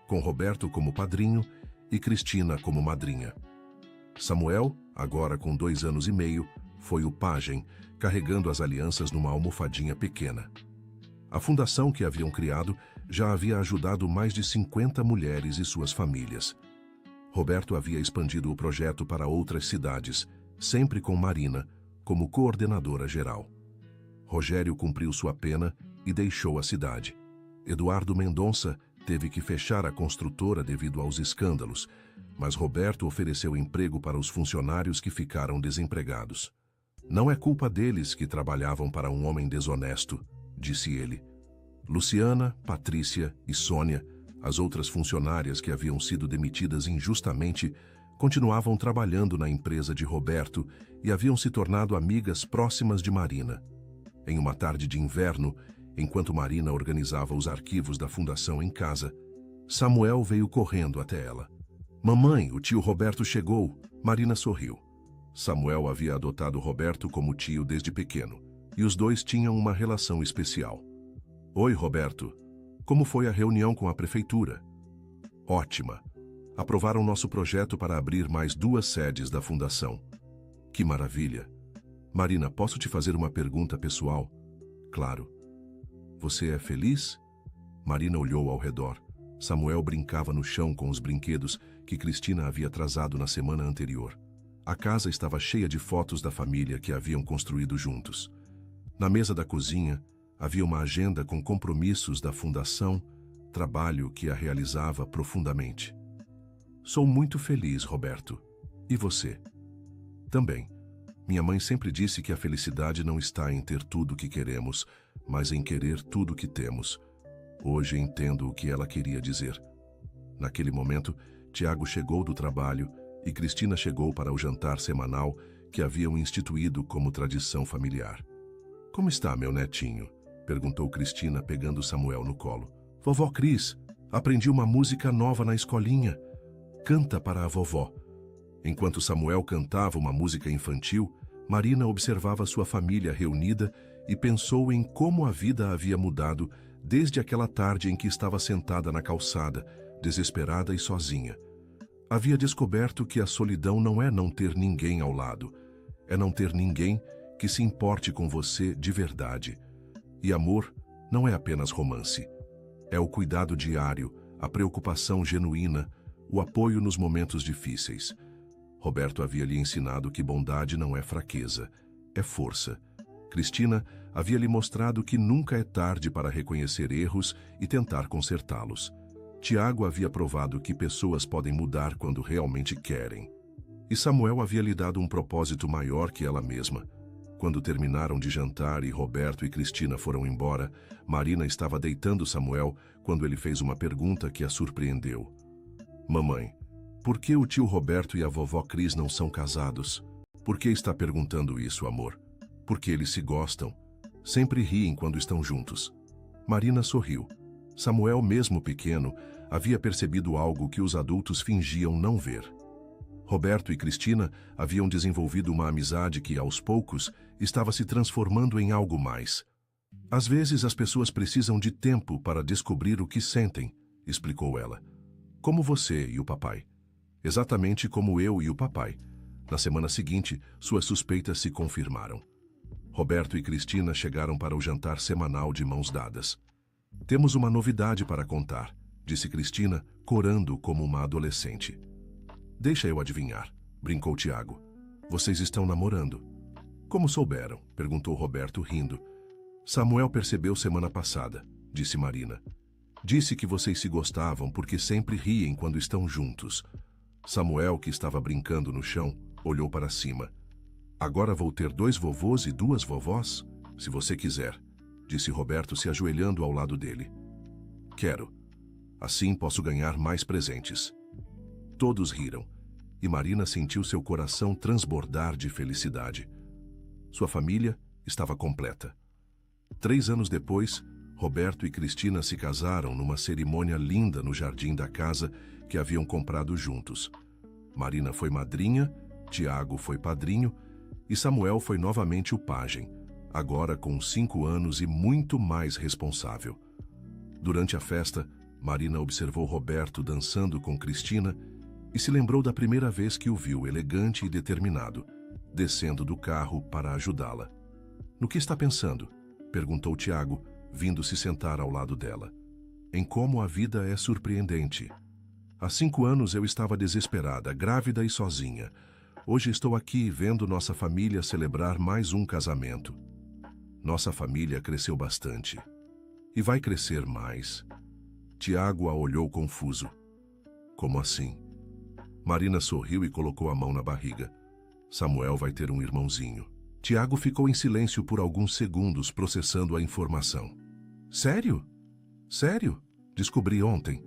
com Roberto como padrinho e Cristina como madrinha. Samuel, agora com 2 anos e meio, foi o pajem, carregando as alianças numa almofadinha pequena. A fundação que haviam criado já havia ajudado mais de 50 mulheres e suas famílias. Roberto havia expandido o projeto para outras cidades, sempre com Marina como coordenadora geral. Rogério cumpriu sua pena e deixou a cidade. Eduardo Mendonça teve que fechar a construtora devido aos escândalos, mas Roberto ofereceu emprego para os funcionários que ficaram desempregados. Não é culpa deles que trabalhavam para um homem desonesto, disse ele. Luciana, Patrícia e Sônia, as outras funcionárias que haviam sido demitidas injustamente, continuavam trabalhando na empresa de Roberto e haviam se tornado amigas próximas de Marina. Em uma tarde de inverno, enquanto Marina organizava os arquivos da fundação em casa, Samuel veio correndo até ela. Mamãe, o tio Roberto chegou. Marina sorriu. Samuel havia adotado Roberto como tio desde pequeno, e os dois tinham uma relação especial. Oi, Roberto. Como foi a reunião com a prefeitura? Ótima. Aprovaram nosso projeto para abrir mais 2 sedes da fundação. Que maravilha. Marina, posso te fazer uma pergunta pessoal? Claro. Você é feliz? Marina olhou ao redor. Samuel brincava no chão com os brinquedos que Cristina havia trazado na semana anterior. A casa estava cheia de fotos da família que haviam construído juntos. Na mesa da cozinha, havia uma agenda com compromissos da fundação, trabalho que a realizava profundamente. Sou muito feliz, Roberto. E você? Também. Minha mãe sempre disse que a felicidade não está em ter tudo o que queremos, mas em querer tudo o que temos. Hoje entendo o que ela queria dizer. Naquele momento, Tiago chegou do trabalho e Cristina chegou para o jantar semanal que haviam instituído como tradição familiar. Como está, meu netinho? Perguntou Cristina, pegando Samuel no colo. Vovó Cris, aprendi uma música nova na escolinha. Canta para a vovó. Enquanto Samuel cantava uma música infantil, Marina observava sua família reunida e pensou em como a vida havia mudado desde aquela tarde em que estava sentada na calçada, desesperada e sozinha. Havia descoberto que a solidão não é não ter ninguém ao lado, é não ter ninguém que se importe com você de verdade. E amor não é apenas romance. É o cuidado diário, a preocupação genuína, o apoio nos momentos difíceis. Roberto havia lhe ensinado que bondade não é fraqueza, é força. Cristina havia lhe mostrado que nunca é tarde para reconhecer erros e tentar consertá-los. Tiago havia provado que pessoas podem mudar quando realmente querem. E Samuel havia lhe dado um propósito maior que ela mesma. Quando terminaram de jantar e Roberto e Cristina foram embora, Marina estava deitando Samuel quando ele fez uma pergunta que a surpreendeu. Mamãe, por que o tio Roberto e a vovó Cris não são casados? Por que está perguntando isso, amor? Porque eles se gostam. Sempre riem quando estão juntos. Marina sorriu. Samuel, mesmo pequeno, havia percebido algo que os adultos fingiam não ver. Roberto e Cristina haviam desenvolvido uma amizade que, aos poucos, estava se transformando em algo mais. Às vezes as pessoas precisam de tempo para descobrir o que sentem, explicou ela. Como você e o papai. Exatamente como eu e o papai. Na semana seguinte, suas suspeitas se confirmaram. Roberto e Cristina chegaram para o jantar semanal de mãos dadas. Temos uma novidade para contar, disse Cristina, corando como uma adolescente. Deixa eu adivinhar, brincou Tiago. Vocês estão namorando. Como souberam? Perguntou Roberto rindo. Samuel percebeu semana passada, disse Marina. Disse que vocês se gostavam porque sempre riem quando estão juntos. Samuel, que estava brincando no chão, olhou para cima. Agora vou ter 2 vovôs e 2 vovós? Se você quiser, disse Roberto se ajoelhando ao lado dele. Quero. Assim posso ganhar mais presentes. Todos riram, e Marina sentiu seu coração transbordar de felicidade. Sua família estava completa. 3 anos depois, Roberto e Cristina se casaram numa cerimônia linda no jardim da casa que haviam comprado juntos. Marina foi madrinha, Tiago foi padrinho e Samuel foi novamente o pajem, agora com 5 anos e muito mais responsável. Durante a festa, Marina observou Roberto dançando com Cristina e se lembrou da primeira vez que o viu elegante e determinado, descendo do carro para ajudá-la. No que está pensando? Perguntou Tiago, vindo se sentar ao lado dela. Em como a vida é surpreendente. Há 5 anos eu estava desesperada, grávida e sozinha. Hoje estou aqui vendo nossa família celebrar mais um casamento. Nossa família cresceu bastante. E vai crescer mais. Tiago a olhou confuso. Como assim? Marina sorriu e colocou a mão na barriga. Samuel vai ter um irmãozinho. Tiago ficou em silêncio por alguns segundos processando a informação. Sério? Sério? Descobri ontem.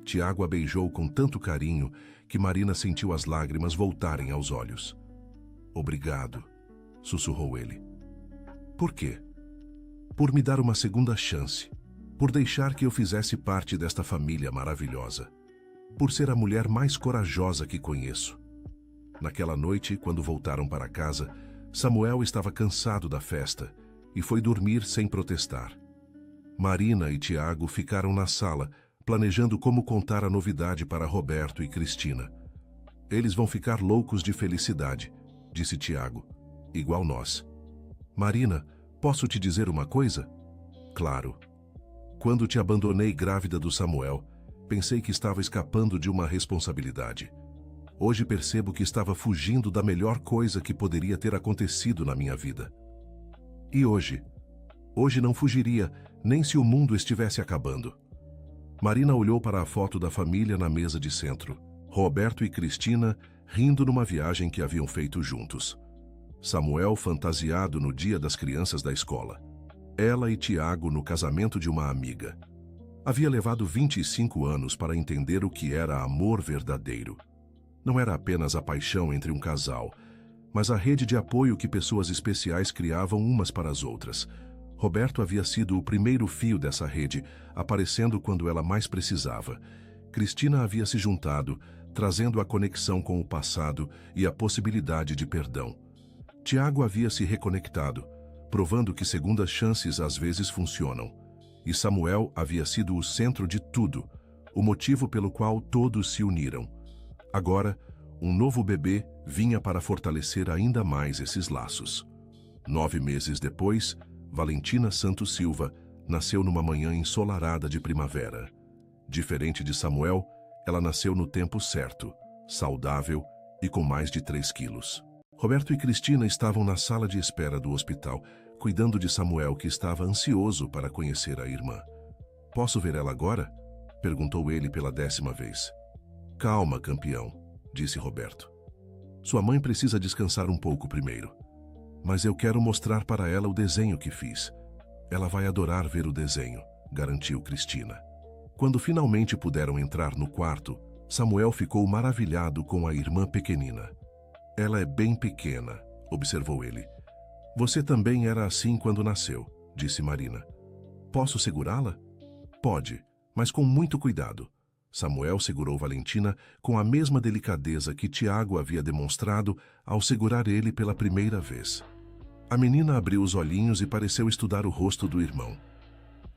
Tiago a beijou com tanto carinho que Marina sentiu as lágrimas voltarem aos olhos. Obrigado, sussurrou ele. Por quê? Por me dar uma segunda chance. Por deixar que eu fizesse parte desta família maravilhosa. Por ser a mulher mais corajosa que conheço. Naquela noite, quando voltaram para casa, Samuel estava cansado da festa e foi dormir sem protestar. Marina e Tiago ficaram na sala, planejando como contar a novidade para Roberto e Cristina. Eles vão ficar loucos de felicidade, disse Tiago, igual nós. Marina, posso te dizer uma coisa? Claro. Quando te abandonei grávida do Samuel, pensei que estava escapando de uma responsabilidade. Hoje percebo que estava fugindo da melhor coisa que poderia ter acontecido na minha vida. E hoje? Hoje não fugiria, nem se o mundo estivesse acabando. Marina olhou para a foto da família na mesa de centro. Roberto e Cristina rindo numa viagem que haviam feito juntos. Samuel fantasiado no dia das crianças da escola. Ela e Tiago no casamento de uma amiga. Havia levado 25 anos para entender o que era amor verdadeiro. Não era apenas a paixão entre um casal, mas a rede de apoio que pessoas especiais criavam umas para as outras. Roberto havia sido o primeiro fio dessa rede, aparecendo quando ela mais precisava. Cristina havia se juntado, trazendo a conexão com o passado e a possibilidade de perdão. Tiago havia se reconectado, provando que segundas chances às vezes funcionam. E Samuel havia sido o centro de tudo, o motivo pelo qual todos se uniram. Agora, um novo bebê vinha para fortalecer ainda mais esses laços. 9 meses depois, Valentina Santos Silva nasceu numa manhã ensolarada de primavera. Diferente de Samuel, ela nasceu no tempo certo, saudável e com mais de 3 quilos. Roberto e Cristina estavam na sala de espera do hospital, cuidando de Samuel, que estava ansioso para conhecer a irmã. "Posso ver ela agora?" perguntou ele pela 10ª vez. "Calma, campeão", disse Roberto. "Sua mãe precisa descansar um pouco primeiro. Mas eu quero mostrar para ela o desenho que fiz. Ela vai adorar ver o desenho", garantiu Cristina. Quando finalmente puderam entrar no quarto, Samuel ficou maravilhado com a irmã pequenina. "Ela é bem pequena", observou ele. "Você também era assim quando nasceu", disse Marina. "Posso segurá-la?" "Pode, mas com muito cuidado." Samuel segurou Valentina com a mesma delicadeza que Tiago havia demonstrado ao segurar ele pela primeira vez. A menina abriu os olhinhos e pareceu estudar o rosto do irmão.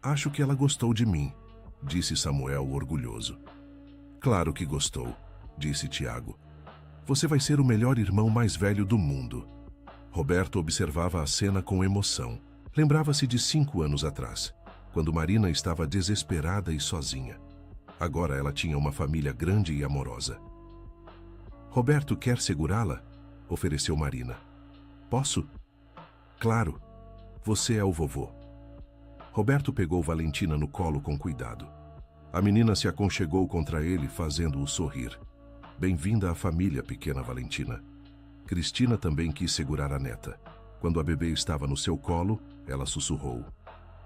"Acho que ela gostou de mim", disse Samuel orgulhoso. "Claro que gostou", disse Tiago. "Você vai ser o melhor irmão mais velho do mundo." Roberto observava a cena com emoção. Lembrava-se de 5 anos atrás, quando Marina estava desesperada e sozinha. Agora ela tinha uma família grande e amorosa. "Roberto quer segurá-la?", ofereceu Marina. "Posso?" "Claro. Você é o vovô." Roberto pegou Valentina no colo com cuidado. A menina se aconchegou contra ele, fazendo-o sorrir. "Bem-vinda à família, pequena Valentina." Cristina também quis segurar a neta. Quando a bebê estava no seu colo, ela sussurrou: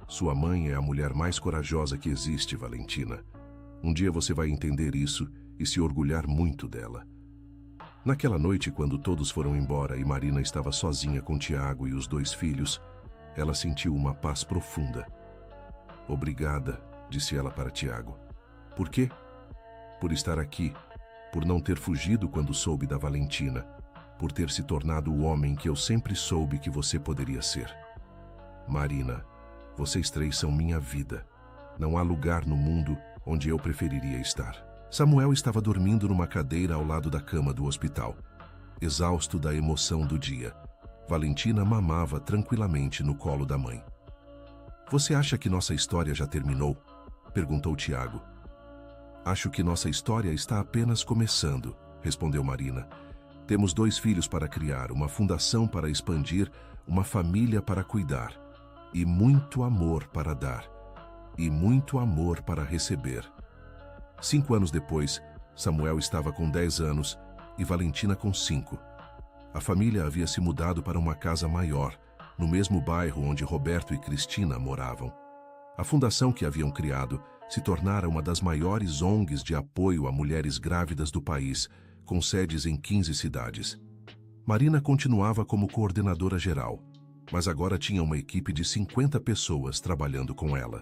"Sua mãe é a mulher mais corajosa que existe, Valentina. Um dia você vai entender isso e se orgulhar muito dela." Naquela noite, quando todos foram embora e Marina estava sozinha com Tiago e os 2 filhos, ela sentiu uma paz profunda. "Obrigada", disse ela para Tiago. "Por quê?" "Por estar aqui, por não ter fugido quando soube da Valentina, por ter se tornado o homem que eu sempre soube que você poderia ser. Marina, vocês 3 são minha vida. Não há lugar no mundo onde eu preferiria estar." Samuel estava dormindo numa cadeira ao lado da cama do hospital, exausto da emoção do dia. Valentina mamava tranquilamente no colo da mãe. "Você acha que nossa história já terminou?", perguntou Tiago. "Acho que nossa história está apenas começando", respondeu Marina. "Temos 2 filhos para criar, uma fundação para expandir, uma família para cuidar, e muito amor para dar, e muito amor para receber." 5 anos depois, Samuel estava com 10 anos e Valentina com 5. A família havia se mudado para uma casa maior, no mesmo bairro onde Roberto e Cristina moravam. A fundação que haviam criado se tornara uma das maiores ONGs de apoio a mulheres grávidas do país, com sedes em 15 cidades. Marina continuava como coordenadora geral, mas agora tinha uma equipe de 50 pessoas trabalhando com ela.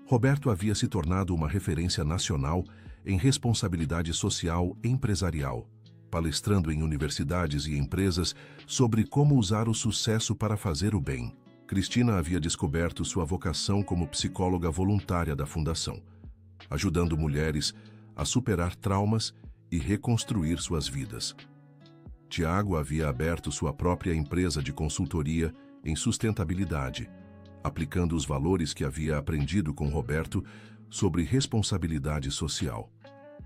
Roberto havia se tornado uma referência nacional em responsabilidade social empresarial, palestrando em universidades e empresas sobre como usar o sucesso para fazer o bem. Cristina havia descoberto sua vocação como psicóloga voluntária da fundação, ajudando mulheres a superar traumas e reconstruir suas vidas. Tiago havia aberto sua própria empresa de consultoria em sustentabilidade, aplicando os valores que havia aprendido com Roberto sobre responsabilidade social.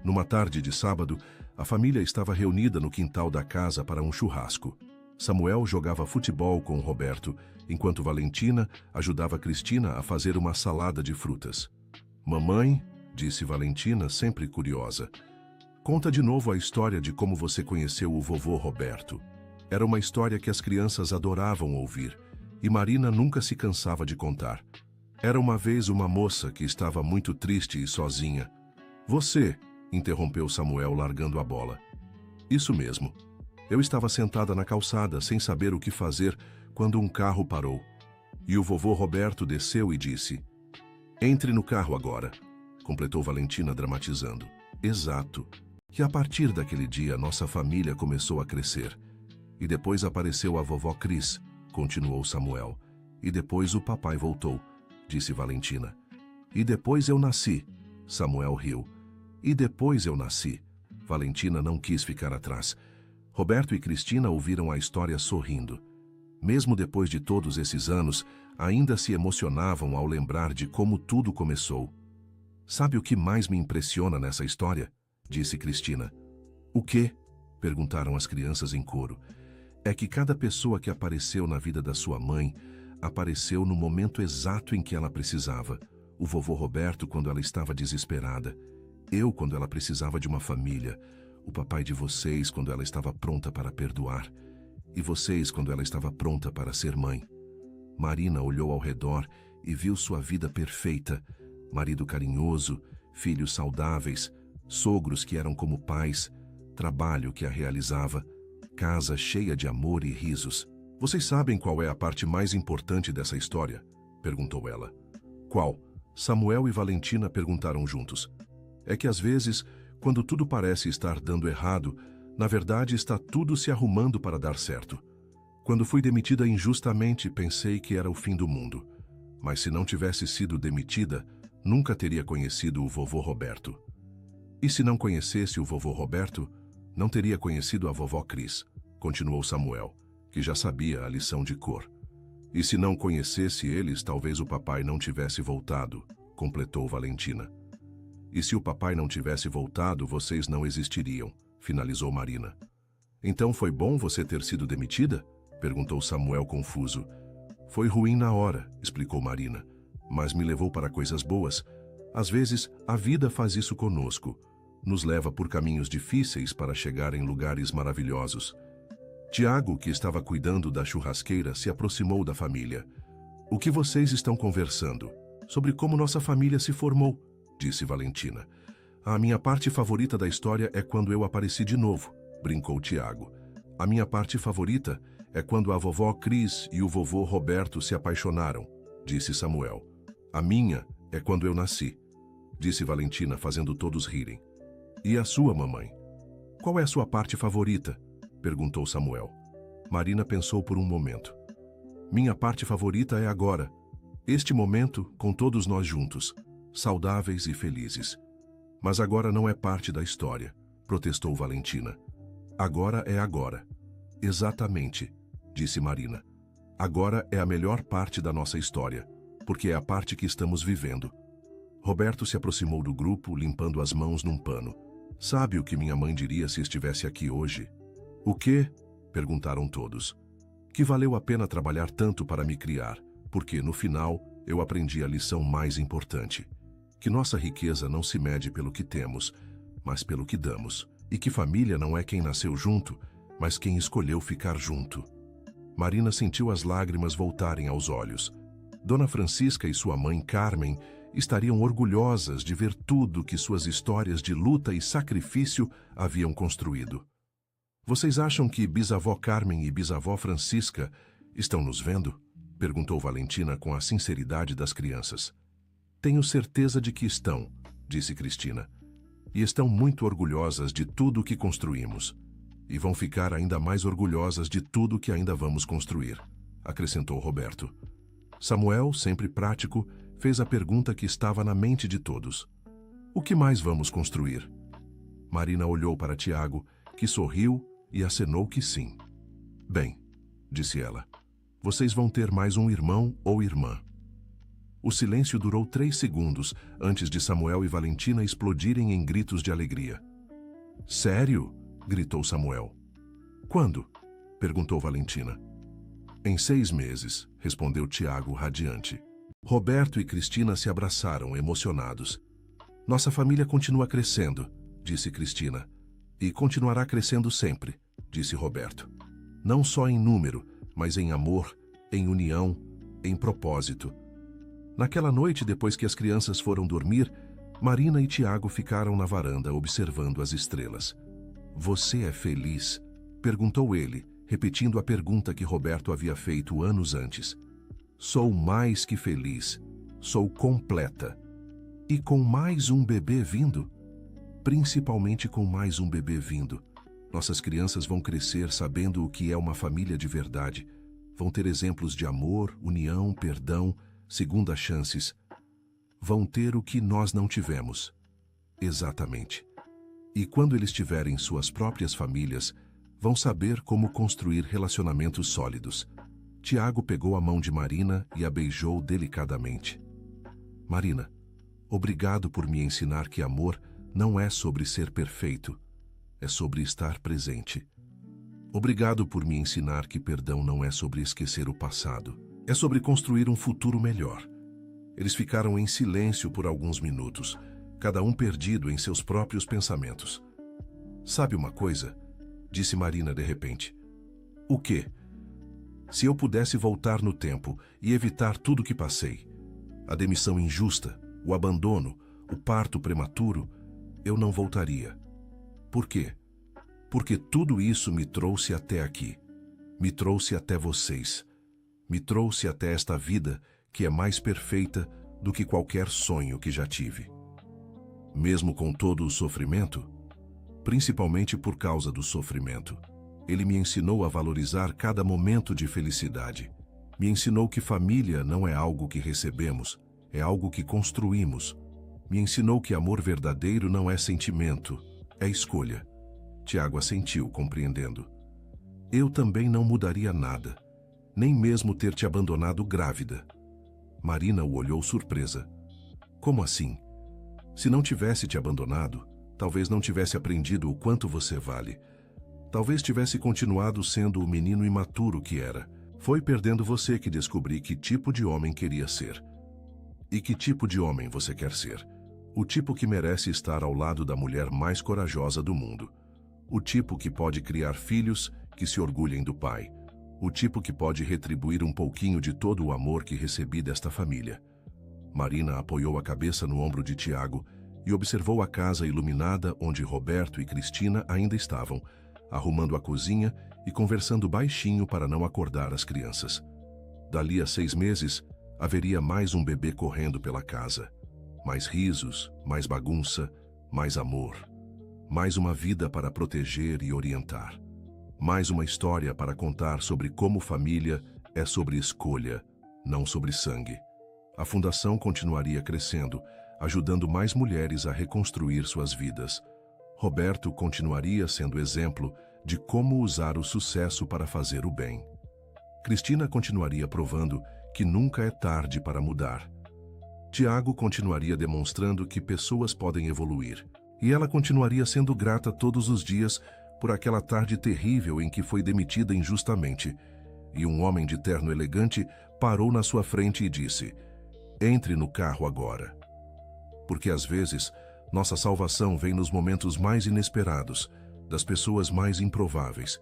Numa tarde de sábado, a família estava reunida no quintal da casa para um churrasco. Samuel jogava futebol com Roberto, enquanto Valentina ajudava Cristina a fazer uma salada de frutas. "Mamãe", disse Valentina, sempre curiosa, "conta de novo a história de como você conheceu o vovô Roberto." Era uma história que as crianças adoravam ouvir, e Marina nunca se cansava de contar. "Era uma vez uma moça que estava muito triste e sozinha." "Você", interrompeu Samuel, largando a bola. "Isso mesmo. Eu estava sentada na calçada, sem saber o que fazer, quando um carro parou. E o vovô Roberto desceu e disse: 'Entre no carro agora'", completou Valentina, dramatizando. "Exato. E a partir daquele dia, nossa família começou a crescer. E depois apareceu a vovó Cris", continuou Samuel. "E depois o papai voltou", disse Valentina. "E depois eu nasci", Samuel riu. "E depois eu nasci." Valentina não quis ficar atrás. Roberto e Cristina ouviram a história sorrindo. Mesmo depois de todos esses anos, ainda se emocionavam ao lembrar de como tudo começou. Sabe o que mais me impressiona nessa história? Disse Cristina. O quê? Perguntaram as crianças em coro. É que cada pessoa que apareceu na vida da sua mãe apareceu no momento exato em que ela precisava. O vovô Roberto quando ela estava desesperada. Eu quando ela precisava de uma família. O papai de vocês quando ela estava pronta para perdoar. E vocês quando ela estava pronta para ser mãe. Marina olhou ao redor e viu sua vida perfeita. Marido carinhoso, filhos saudáveis, sogros que eram como pais, trabalho que a realizava, casa cheia de amor e risos. Vocês sabem qual é a parte mais importante dessa história? Perguntou ela. Qual? Samuel e Valentina perguntaram juntos. É que às vezes, quando tudo parece estar dando errado, na verdade está tudo se arrumando para dar certo. Quando fui demitida injustamente, pensei que era o fim do mundo. Mas se não tivesse sido demitida, nunca teria conhecido o vovô Roberto. E se não conhecesse o vovô Roberto, não teria conhecido a vovó Cris, continuou Samuel, que já sabia a lição de cor. E se não conhecesse eles, talvez o papai não tivesse voltado, completou Valentina. E se o papai não tivesse voltado, vocês não existiriam, finalizou Marina. Então foi bom você ter sido demitida? Perguntou Samuel confuso. Foi ruim na hora, explicou Marina, mas me levou para coisas boas. Às vezes, a vida faz isso conosco. Nos leva por caminhos difíceis para chegar em lugares maravilhosos. Tiago, que estava cuidando da churrasqueira, se aproximou da família. O que vocês estão conversando? Sobre como nossa família se formou, disse Valentina. A minha parte favorita da história é quando eu apareci de novo, brincou Tiago. A minha parte favorita é quando a vovó Cris e o vovô Roberto se apaixonaram, disse Samuel. A minha é quando eu nasci, disse Valentina, fazendo todos rirem. E a sua, mamãe? Qual é a sua parte favorita? Perguntou Samuel. Marina pensou por um momento. Minha parte favorita é agora. Este momento com todos nós juntos, saudáveis e felizes. Mas agora não é parte da história, protestou Valentina. Agora é agora. Exatamente, disse Marina. Agora é a melhor parte da nossa história, porque é a parte que estamos vivendo. Roberto se aproximou do grupo, limpando as mãos num pano. Sabe o que minha mãe diria se estivesse aqui hoje? O quê? Perguntaram todos. Que valeu a pena trabalhar tanto para me criar, porque, no final, eu aprendi a lição mais importante. Que nossa riqueza não se mede pelo que temos, mas pelo que damos. E que família não é quem nasceu junto, mas quem escolheu ficar junto. Marina sentiu as lágrimas voltarem aos olhos. Dona Francisca e sua mãe Carmen estariam orgulhosas de ver tudo que suas histórias de luta e sacrifício haviam construído. Vocês acham que bisavó Carmen e bisavó Francisca estão nos vendo? Perguntou Valentina com a sinceridade das crianças. Tenho certeza de que estão, disse Cristina. E estão muito orgulhosas de tudo o que construímos. E vão ficar ainda mais orgulhosas de tudo que ainda vamos construir, acrescentou Roberto. Samuel, sempre prático, fez a pergunta que estava na mente de todos. O que mais vamos construir? Marina olhou para Tiago, que sorriu e acenou que sim. Bem, disse ela, vocês vão ter mais um irmão ou irmã. O silêncio durou 3 segundos antes de Samuel e Valentina explodirem em gritos de alegria. Sério? Gritou Samuel. Quando? Perguntou Valentina. Em 6 meses, respondeu Tiago radiante. Roberto e Cristina se abraçaram, emocionados. Nossa família continua crescendo, disse Cristina. E continuará crescendo sempre, disse Roberto. Não só em número, mas em amor, em união, em propósito. Naquela noite, depois que as crianças foram dormir, Marina e Tiago ficaram na varanda observando as estrelas. Você é feliz? Perguntou ele, repetindo a pergunta que Roberto havia feito anos antes. Sou mais que feliz. Sou completa. E com mais um bebê vindo? Principalmente com mais um bebê vindo. Nossas crianças vão crescer sabendo o que é uma família de verdade. Vão ter exemplos de amor, união, perdão, segundas chances. Vão ter o que nós não tivemos. Exatamente. E quando eles tiverem suas próprias famílias, vão saber como construir relacionamentos sólidos. Tiago pegou a mão de Marina e a beijou delicadamente. Marina, obrigado por me ensinar que amor não é sobre ser perfeito, é sobre estar presente. Obrigado por me ensinar que perdão não é sobre esquecer o passado, é sobre construir um futuro melhor. Eles ficaram em silêncio por alguns minutos, cada um perdido em seus próprios pensamentos. Sabe uma coisa? Disse Marina de repente. O quê? Se eu pudesse voltar no tempo e evitar tudo o que passei, a demissão injusta, o abandono, o parto prematuro, eu não voltaria. Por quê? Porque tudo isso me trouxe até aqui. Me trouxe até vocês. Me trouxe até esta vida que é mais perfeita do que qualquer sonho que já tive. Mesmo com todo o sofrimento, principalmente por causa do sofrimento, ele me ensinou a valorizar cada momento de felicidade. Me ensinou que família não é algo que recebemos, é algo que construímos. Me ensinou que amor verdadeiro não é sentimento, é escolha. Tiago assentiu, compreendendo. Eu também não mudaria nada, nem mesmo ter te abandonado grávida. Marina o olhou surpresa. Como assim? Se não tivesse te abandonado, talvez não tivesse aprendido o quanto você vale. Talvez tivesse continuado sendo o menino imaturo que era. Foi perdendo você que descobri que tipo de homem queria ser. E que tipo de homem você quer ser? O tipo que merece estar ao lado da mulher mais corajosa do mundo. O tipo que pode criar filhos que se orgulhem do pai. O tipo que pode retribuir um pouquinho de todo o amor que recebi desta família. Marina apoiou a cabeça no ombro de Tiago e observou a casa iluminada onde Roberto e Cristina ainda estavam, arrumando a cozinha e conversando baixinho para não acordar as crianças. Dali a 6 meses, haveria mais um bebê correndo pela casa. Mais risos, mais bagunça, mais amor. Mais uma vida para proteger e orientar. Mais uma história para contar sobre como família é sobre escolha, não sobre sangue. A fundação continuaria crescendo, ajudando mais mulheres a reconstruir suas vidas. Roberto continuaria sendo exemplo de como usar o sucesso para fazer o bem. Cristina continuaria provando que nunca é tarde para mudar. Tiago continuaria demonstrando que pessoas podem evoluir. E ela continuaria sendo grata todos os dias por aquela tarde terrível em que foi demitida injustamente. E um homem de terno elegante parou na sua frente e disse: "Entre no carro agora." Porque às vezes, nossa salvação vem nos momentos mais inesperados, das pessoas mais improváveis,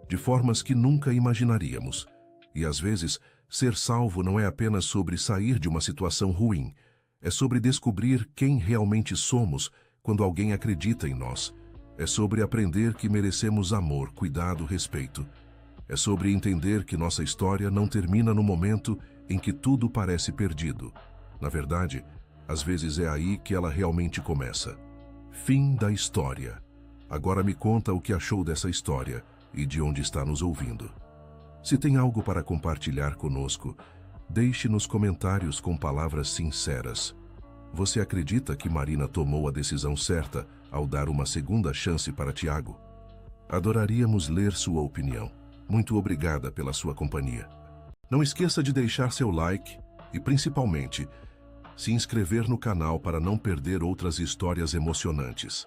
de formas que nunca imaginaríamos. E às vezes, ser salvo não é apenas sobre sair de uma situação ruim, é sobre descobrir quem realmente somos quando alguém acredita em nós. É sobre aprender que merecemos amor, cuidado, respeito. É sobre entender que nossa história não termina no momento em que tudo parece perdido. Na verdade, às vezes é aí que ela realmente começa. Fim da história. Agora me conta o que achou dessa história e de onde está nos ouvindo. Se tem algo para compartilhar conosco, deixe nos comentários com palavras sinceras. Você acredita que Marina tomou a decisão certa ao dar uma segunda chance para Tiago? Adoraríamos ler sua opinião. Muito obrigada pela sua companhia. Não esqueça de deixar seu like e, principalmente, se inscrever no canal para não perder outras histórias emocionantes.